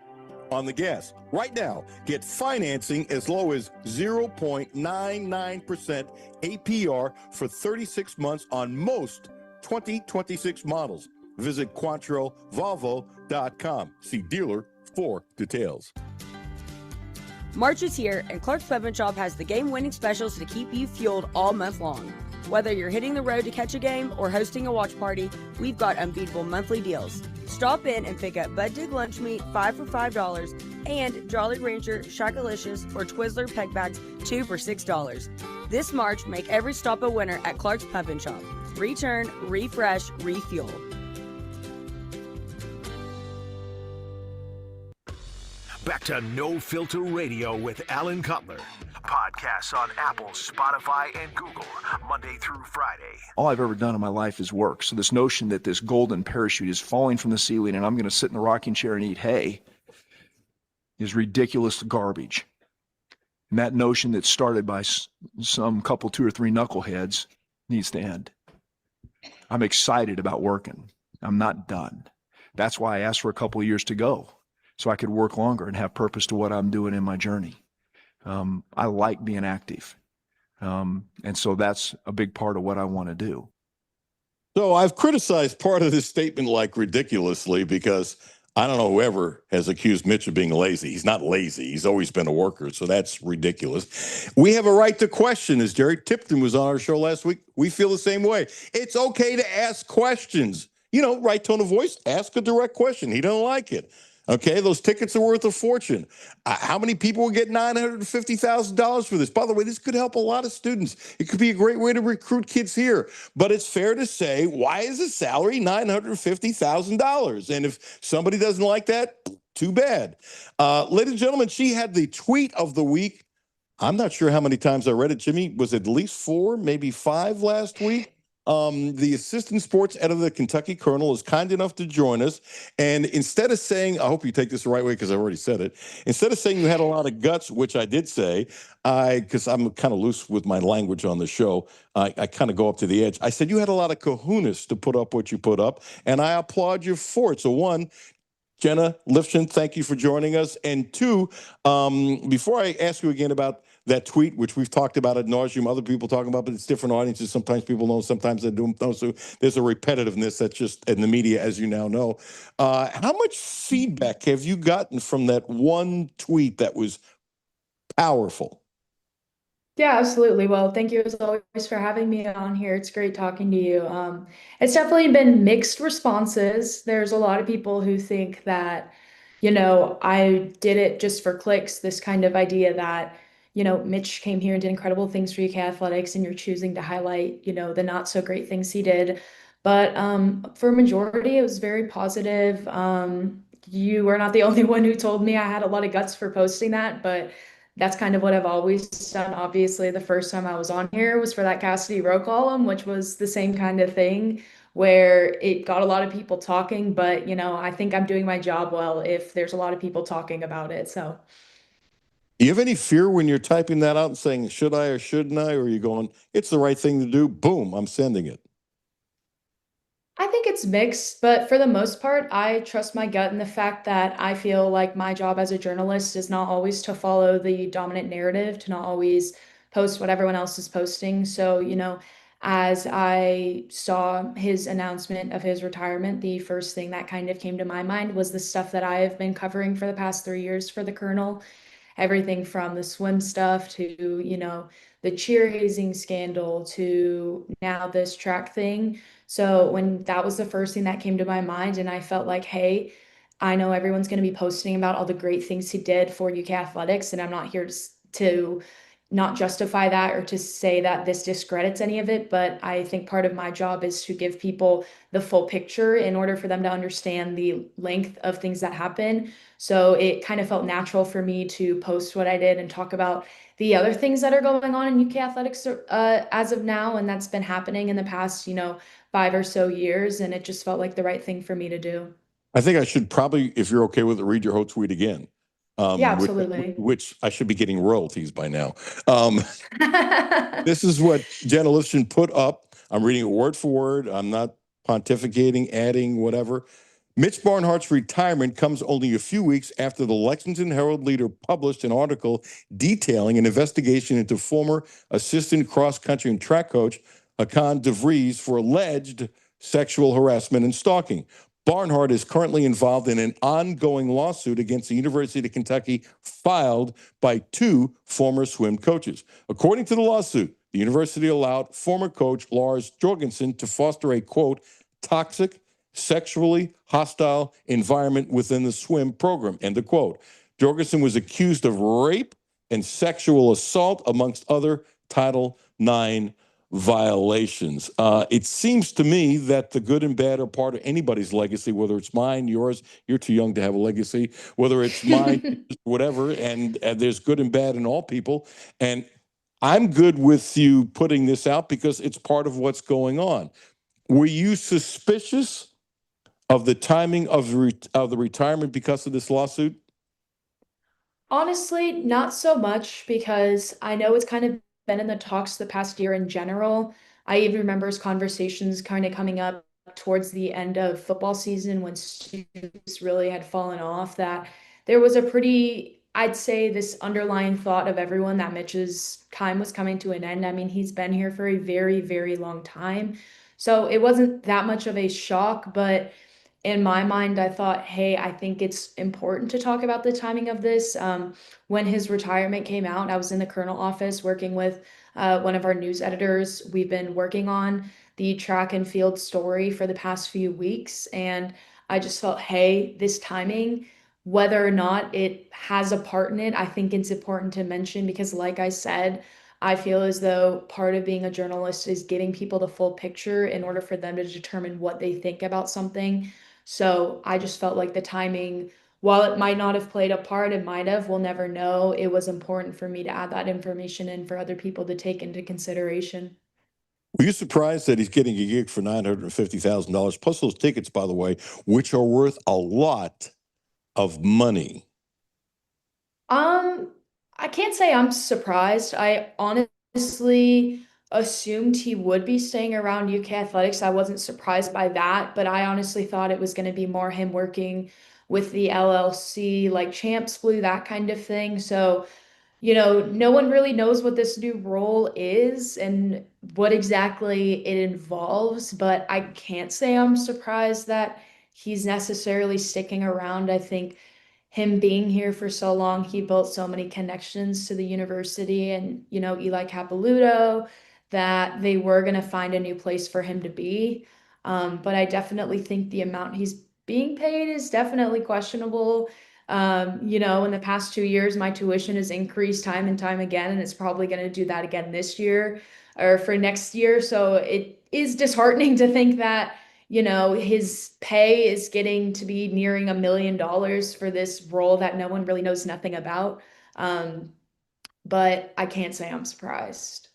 on the gas. Right now, get financing as low as 0.99% APR for 36 months on most 2026 models. Visit QuantrellVolvo.com. See dealer for details. March is here, and Clark's Pub and Shop has the game-winning specials to keep you fueled all month long. Whether you're hitting the road to catch a game or hosting a watch party, we've got unbeatable monthly deals. Stop in and pick up Bud Dig Lunch Meat, 5 for $5, and Jolly Rancher Shackalicious or Twizzler Peg Bags, 2 for $6. This March, make every stop a winner at Clark's Pub and Shop. Return, refresh, refuel. Back to No Filter Radio with Alan Cutler. Podcasts on Apple, Spotify, and Google, Monday through Friday. All I've ever done in my life is work. So this notion that this golden parachute is falling from the ceiling and I'm going to sit in the rocking chair and eat hay is ridiculous garbage. And that notion that started by some couple, 2 or 3 knuckleheads needs to end. I'm excited about working. I'm not done. That's why I asked for a couple of years to go, so I could work longer and have purpose to what I'm doing in my journey. I like being active. And so that's a big part of what I want to do. So I've criticized part of this statement like ridiculously because I don't know whoever has accused Mitch of being lazy. He's not lazy. He's always been a worker, so that's ridiculous. We have a right to question, as Jerry Tipton was on our show last week. We feel the same way. It's okay to ask questions. You know, right tone of voice, ask a direct question. He doesn't like it. Okay, those tickets are worth a fortune. How many people will get $950,000 for this? By the way, this could help a lot of students. It could be a great way to recruit kids here. But it's fair to say, why is the salary $950,000? And if somebody doesn't like that, too bad. Ladies and gentlemen, she had the tweet of the week. I'm not sure how many times I read it, Jimmy. Was it at least 4, maybe 5 last week? The assistant sports editor of the Kentucky Colonel is kind enough to join us. And instead of saying, I hope you take this the right way because I already said it. Instead of saying you had a lot of guts, which I did say, because I'm kind of loose with my language on the show, I kind of go up to the edge. I said you had a lot of kahunas to put up what you put up, and I applaud you for it. So one, Jenna Lifshin, thank you for joining us. And two, before I ask you again about that tweet, which we've talked about ad nauseum, other people talking about, but it's different audiences. Sometimes people know, sometimes they don't know. So there's a repetitiveness that's just in the media, as you now know. How much feedback have you gotten from that one tweet that was powerful? Yeah, absolutely. Well, thank you as always for having me on here. It's great talking to you. It's definitely been mixed responses. There's a lot of people who think that, I did it just for clicks, this kind of idea that, Mitch came here and did incredible things for UK athletics, and you're choosing to highlight, the not so great things he did. But for a majority, it was very positive. You were not the only one who told me I had a lot of guts for posting that, but that's kind of what I've always done. Obviously, the first time I was on here was for that Cassidy Row column, which was the same kind of thing where it got a lot of people talking, but I think I'm doing my job well if there's a lot of people talking about it. So Do you have any fear when you're typing that out and saying, should I or shouldn't I? Or are you going, it's the right thing to do? Boom, I'm sending it. I think it's mixed, but for the most part, I trust my gut in the fact that I feel like my job as a journalist is not always to follow the dominant narrative, to not always post what everyone else is posting. So, as I saw his announcement of his retirement, the first thing that kind of came to my mind was the stuff that I have been covering for the past 3 years for the Colonel, everything from the swim stuff to, the cheer hazing scandal to now this track thing. So when that was the first thing that came to my mind, and I felt like, hey, I know everyone's going to be posting about all the great things he did for UK athletics, and I'm not here to not justify that or to say that this discredits any of it, but I think part of my job is to give people the full picture in order for them to understand the length of things that happen. So it kind of felt natural for me to post what I did and talk about the other things that are going on in UK athletics as of now, and that's been happening in the past, 5 or so years, and it just felt like the right thing for me to do. I think I should probably, if you're okay with it, read your whole tweet again. Yeah, Which, absolutely. which I should be getting royalties by now. Um, this is what Jenna Lifshin put up. I'm reading it word for word. I'm not pontificating, adding, whatever. Mitch Barnhart's retirement comes only a few weeks after the Lexington Herald Leader published an article detailing an investigation into former assistant cross-country and track coach Akan DeVries for alleged sexual harassment and stalking. Barnhart is currently involved in an ongoing lawsuit against the University of Kentucky filed by 2 former swim coaches. According to the lawsuit, the university allowed former coach Lars Jorgensen to foster a, quote, toxic, sexually hostile environment within the swim program, end of quote. Jorgensen was accused of rape and sexual assault, amongst other Title IX violations. It seems to me that the good and bad are part of anybody's legacy, whether it's mine, yours. You're too young to have a legacy. Whether it's mine, whatever. And there's good and bad in all people. And I'm good with you putting this out because it's part of what's going on. Were you suspicious of the timing of the retirement because of this lawsuit? Honestly, not so much because I know it's kind of been in the talks the past year in general. I even remember his conversations kind of coming up towards the end of football season when students really had fallen off, that there was a pretty, I'd say, this underlying thought of everyone that Mitch's time was coming to an end. I mean, he's been here for a very, very long time. So it wasn't that much of a shock, but in my mind, I thought, hey, I think it's important to talk about the timing of this. When his retirement came out, I was in the Colonel office working with one of our news editors. We've been working on the track and field story for the past few weeks, and I just felt, hey, this timing whether or not it has a part in it, I think it's important to mention because, like I said, I feel as though part of being a journalist is getting people the full picture in order for them to determine what they think about something. So I just felt like the timing, while it might not have played a part, it might have, we'll never know. It was important for me to add that information in for other people to take into consideration. Were you surprised that he's getting a gig for $950,000 plus those tickets, by the way, which are worth a lot of money? Um, I can't say I'm surprised. I honestly assumed he would be staying around UK Athletics. I wasn't surprised by that, but I honestly thought it was going to be more him working with the LLC, like Champs Blue, that kind of thing. So, no one really knows what this new role is and what exactly it involves, but I can't say I'm surprised that he's necessarily sticking around. I think him being here for so long, he built so many connections to the university and, Eli Capilouto, that they were going to find a new place for him to be. But I definitely think the amount he's being paid is definitely questionable. In the past 2 years, my tuition has increased time and time again, and it's probably going to do that again this year or for next year. So it is disheartening to think that, his pay is getting to be nearing $1 million for this role that no one really knows nothing about. Um, but I can't say I'm surprised.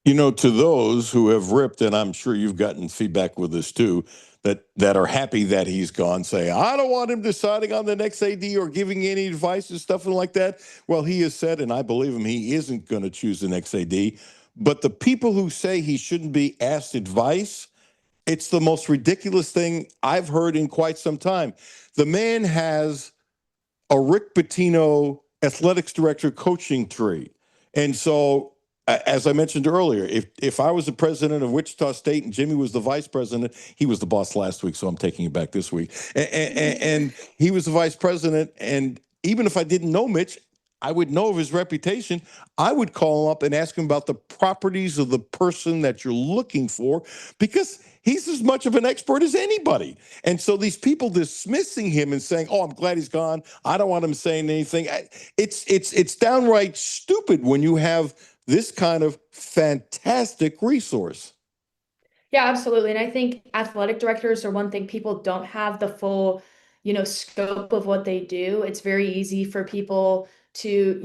To those who have ripped, and I'm sure you've gotten feedback with this too, that are happy that he's gone, say, I don't want him deciding on the next AD or giving any advice and stuff like that. Well, he has said, and I believe him, he isn't going to choose the next AD. But the people who say he shouldn't be asked advice, it's the most ridiculous thing I've heard in quite some time. The man has a Rick Pitino athletics director coaching tree. And so, as I mentioned earlier, if I was the president of Wichita State and Jimmy was the vice president, he was the boss last week, so I'm taking it back this week. And he was the vice president. And even if I didn't know Mitch, I would know of his reputation. I would call him up and ask him about the properties of the person that you're looking for because he's as much of an expert as anybody. And so these people dismissing him and saying, "Oh, I'm glad he's gone. I don't want him saying anything." It's downright stupid when you have this kind of fantastic resource. Yeah, absolutely. And I think athletic directors are one thing people don't have the full, scope of what they do. It's very easy for people to,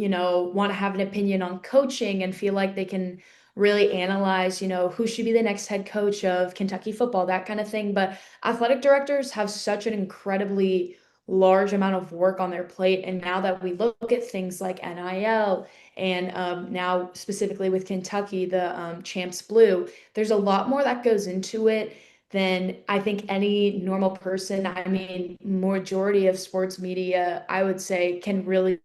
want to have an opinion on coaching and feel like they can really analyze, who should be the next head coach of Kentucky football, that kind of thing. But athletic directors have such an incredibly large amount of work on their plate. And now that we look at things like NIL and now specifically with Kentucky, the Champs Blue, there's a lot more that goes into it than I think any normal person. I mean, majority of sports media, I would say, can really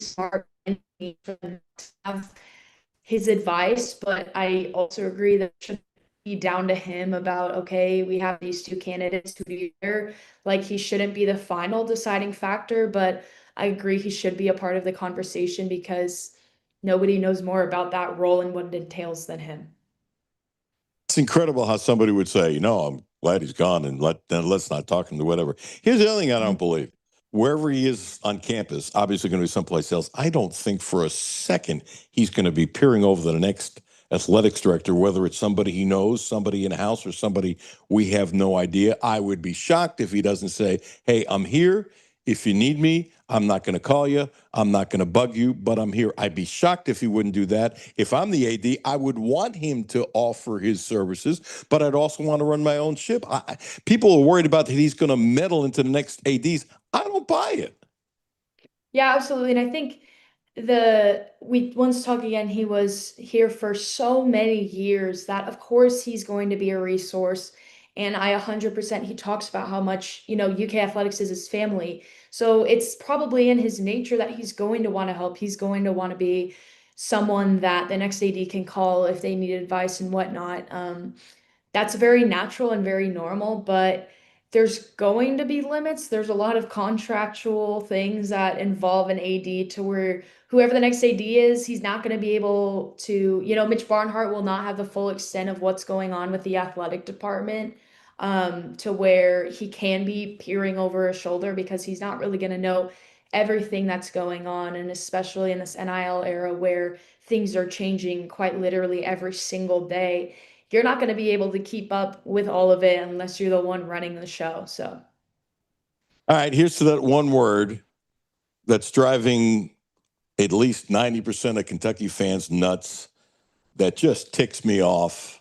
smart and have his advice, but I also agree that it should be down to him about, okay, we have these two candidates who do here. Like he shouldn't be the final deciding factor, but I agree he should be a part of the conversation because nobody knows more about that role and what it entails than him. It's incredible how somebody would say, I'm glad he's gone and let's not talk him to whatever. Here's the other thing I don't believe. Wherever he is on campus, obviously going to be someplace else. I don't think for a second he's going to be peering over the next athletics director, whether it's somebody he knows, somebody in house, or somebody we have no idea. I would be shocked if he doesn't say, hey, I'm here. If you need me, I'm not going to call you. I'm not going to bug you, but I'm here. I'd be shocked if he wouldn't do that. If I'm the AD, I would want him to offer his services, but I'd also want to run my own ship. People are worried about that he's going to meddle into the next ADs. I don't buy it. Yeah, absolutely. And I think we once talked again, he was here for so many years that of course he's going to be a resource. And I 100%, he talks about how much, UK athletics is his family. So it's probably in his nature that he's going to want to help. He's going to want to be someone that the next AD can call if they need advice and whatnot. That's very natural and very normal, but there's going to be limits. There's a lot of contractual things that involve an AD to where whoever the next AD is, he's not going to be able to, Mitch Barnhart will not have the full extent of what's going on with the athletic department. to where he can be peering over his shoulder because he's not really going to know everything that's going on. And especially in this NIL era where things are changing quite literally every single day, you're not going to be able to keep up with all of it unless you're the one running the show. So, All right, here's to that one word that's driving at least 90% of Kentucky fans nuts, that just ticks me off.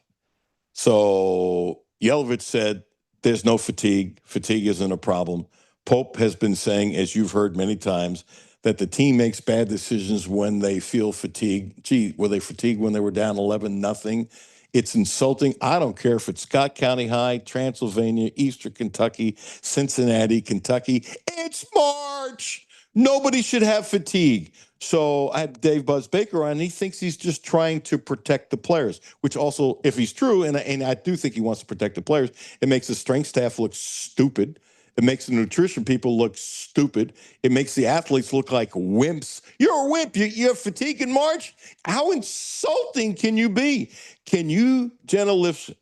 So Yelovich said there's no fatigue. Fatigue isn't a problem. Pope has been saying, as you've heard many times, that the team makes bad decisions when they feel fatigued. Gee, were they fatigued when they were down 11-0? It's insulting. I don't care if it's Scott County High, Transylvania, Eastern Kentucky, Cincinnati, Kentucky. It's March. Nobody should have fatigue. So I had Dave Buzz Baker on, and he thinks he's just trying to protect the players, which also, if he's true, and I do think he wants to protect the players, it makes the strength staff look stupid. It makes the nutrition people look stupid. It makes the athletes look like wimps. You're a wimp. You have fatigue in March? How insulting can you be? Can you, Jenna Lifson,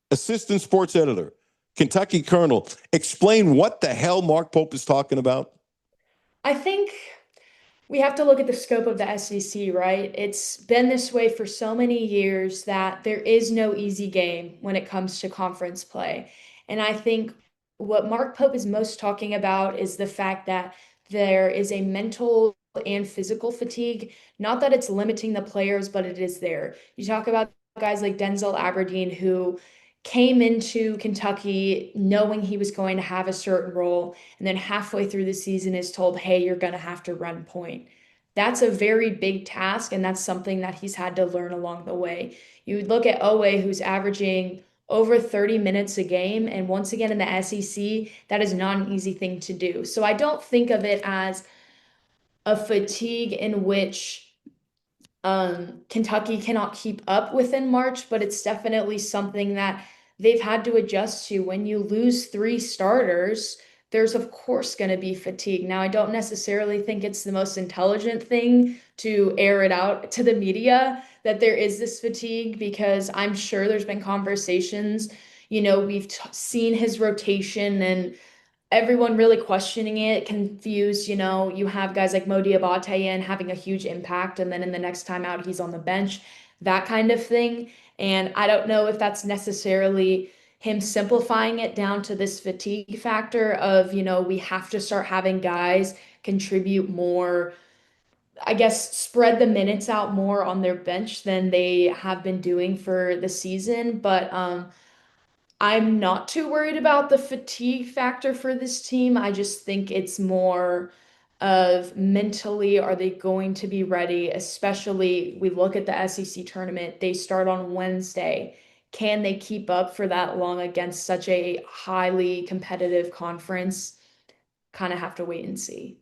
assistant sports editor, Kentucky Colonel, explain what the hell Mark Pope is talking about? I think we have to look at the scope of the SEC, right? It's been this way for so many years that there is no easy game when it comes to conference play. And I think what Mark Pope is most talking about is the fact that there is a mental and physical fatigue. Not that it's limiting the players, but it is there. You talk about guys like Denzel Aberdeen, who came into Kentucky knowing he was going to have a certain role, and then halfway through the season is told, hey, you're going to have to run point. That's a very big task, and that's something that he's had to learn along the way. You would look at Owe, who's averaging over 30 minutes a game, and once again in the SEC, that is not an easy thing to do. So I don't think of it as a fatigue in which Kentucky cannot keep up within March, but it's definitely something that they've had to adjust to. When you lose 3 starters, there's of course going to be fatigue. Now, I don't necessarily think it's the most intelligent thing to air it out to the media that there is this fatigue, because I'm sure there's been conversations. We've seen his rotation and everyone really questioning it, confused. You have guys like Mo Diabate in having a huge impact, and then in the next time out, he's on the bench, that kind of thing. And I don't know if that's necessarily him simplifying it down to this fatigue factor of, we have to start having guys contribute more, I guess, spread the minutes out more on their bench than they have been doing for the season. But I'm not too worried about the fatigue factor for this team. I just think it's more of mentally, are they going to be ready? Especially, we look at the SEC tournament, they start on Wednesday. Can they keep up for that long against such a highly competitive conference? Kind of have to wait and see.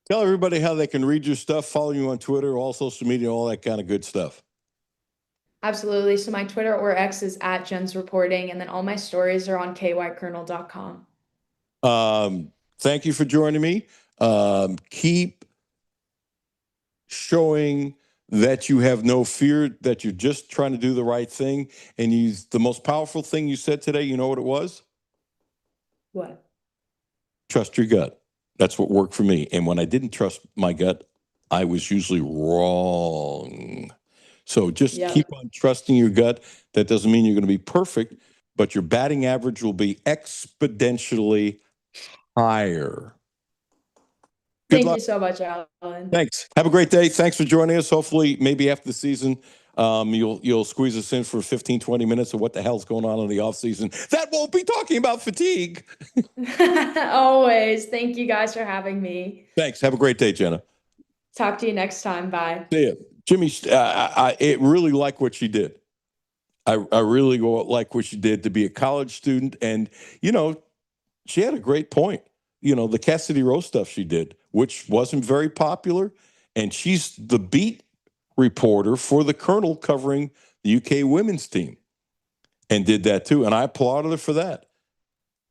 Tell everybody how they can read your stuff, follow you on Twitter, all social media, all that kind of good stuff. Absolutely. So my Twitter or X is at Jen's Reporting, and then all my stories are on kycolonel.com. Thank you for joining me. Keep showing that you have no fear, that you're just trying to do the right thing. And the most powerful thing you said today, you know what it was? What? Trust your gut. That's what worked for me. And when I didn't trust my gut, I was usually wrong. So just keep on trusting your gut. That doesn't mean you're going to be perfect, but your batting average will be exponentially higher. Good Thank luck. you so much, Alan. Thanks. Have a great day. Thanks for joining us. Hopefully, maybe after the season, you'll squeeze us in for 15, 20 minutes of what the hell's going on in the offseason. That won't be talking about fatigue. Always. Thank you guys for having me. Thanks. Have a great day, Jenna. Talk to you next time. Bye. See ya. Jimmy, I really like what she did. I really like what she did to be a college student. And, she had a great point. The Cassidy Rose stuff she did, which wasn't very popular. And she's the beat reporter for the Colonel covering the UK women's team and did that too. And I applauded her for that.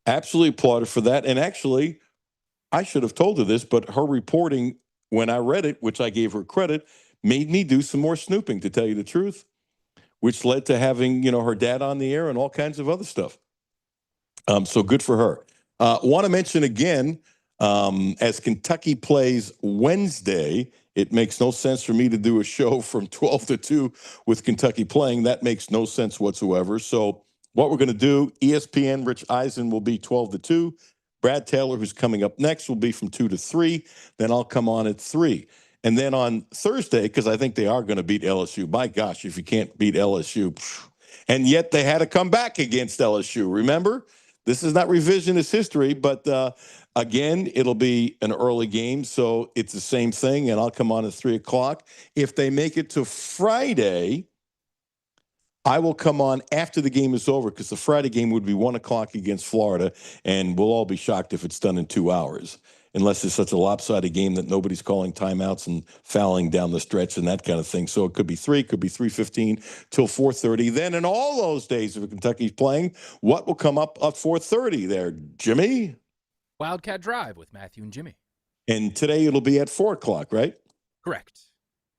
Absolutely applauded for that. And actually, I should have told her this, but her reporting, when I read it, which I gave her credit, made me do some more snooping, to tell you the truth, which led to having, her dad on the air and all kinds of other stuff. So good for her. Want to mention again, as Kentucky plays Wednesday, it makes no sense for me to do a show from 12 to 2 with Kentucky playing. That makes no sense whatsoever. So what we're going to do, ESPN, Rich Eisen will be 12 to 2. Brad Taylor, who's coming up next, will be from 2 to 3. Then I'll come on at 3. And then on Thursday, because I think they are going to beat LSU. My gosh, if you can't beat LSU. And yet they had to come back against LSU. Remember? This is not revisionist history, but again, it'll be an early game, so it's the same thing, and I'll come on at 3 o'clock. If they make it to Friday, I will come on after the game is over because the Friday game would be 1 o'clock against Florida, and we'll all be shocked if it's done in 2 hours, unless it's such a lopsided game that nobody's calling timeouts and fouling down the stretch and that kind of thing. So it could be 3, could be 3:15 till 4:30. Then in all those days, if Kentucky's playing, what will come up at 4:30 there, Jimmy? Wildcat Drive with Matthew and Jimmy. And today it'll be at 4 o'clock, right? Correct.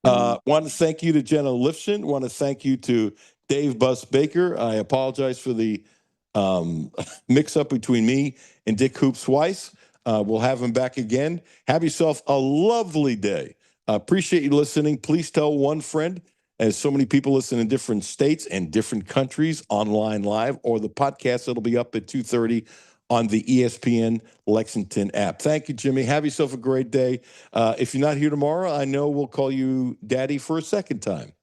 Want to thank you to Jenna Lifshin. Want to thank you to Dave Bus Baker. I apologize for the mix-up between me and Dick Hoops Weiss. We'll have him back again. Have yourself a lovely day. Appreciate you listening. Please tell one friend, as so many people listen in different states and different countries online live, or the podcast that'll be up at 2:30 on the ESPN Lexington app. Thank you, Jimmy. Have yourself a great day. If you're not here tomorrow, I know we'll call you Daddy for a second time.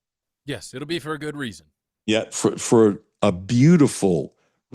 Yes, it'll be for a good reason. Yeah, for a beautiful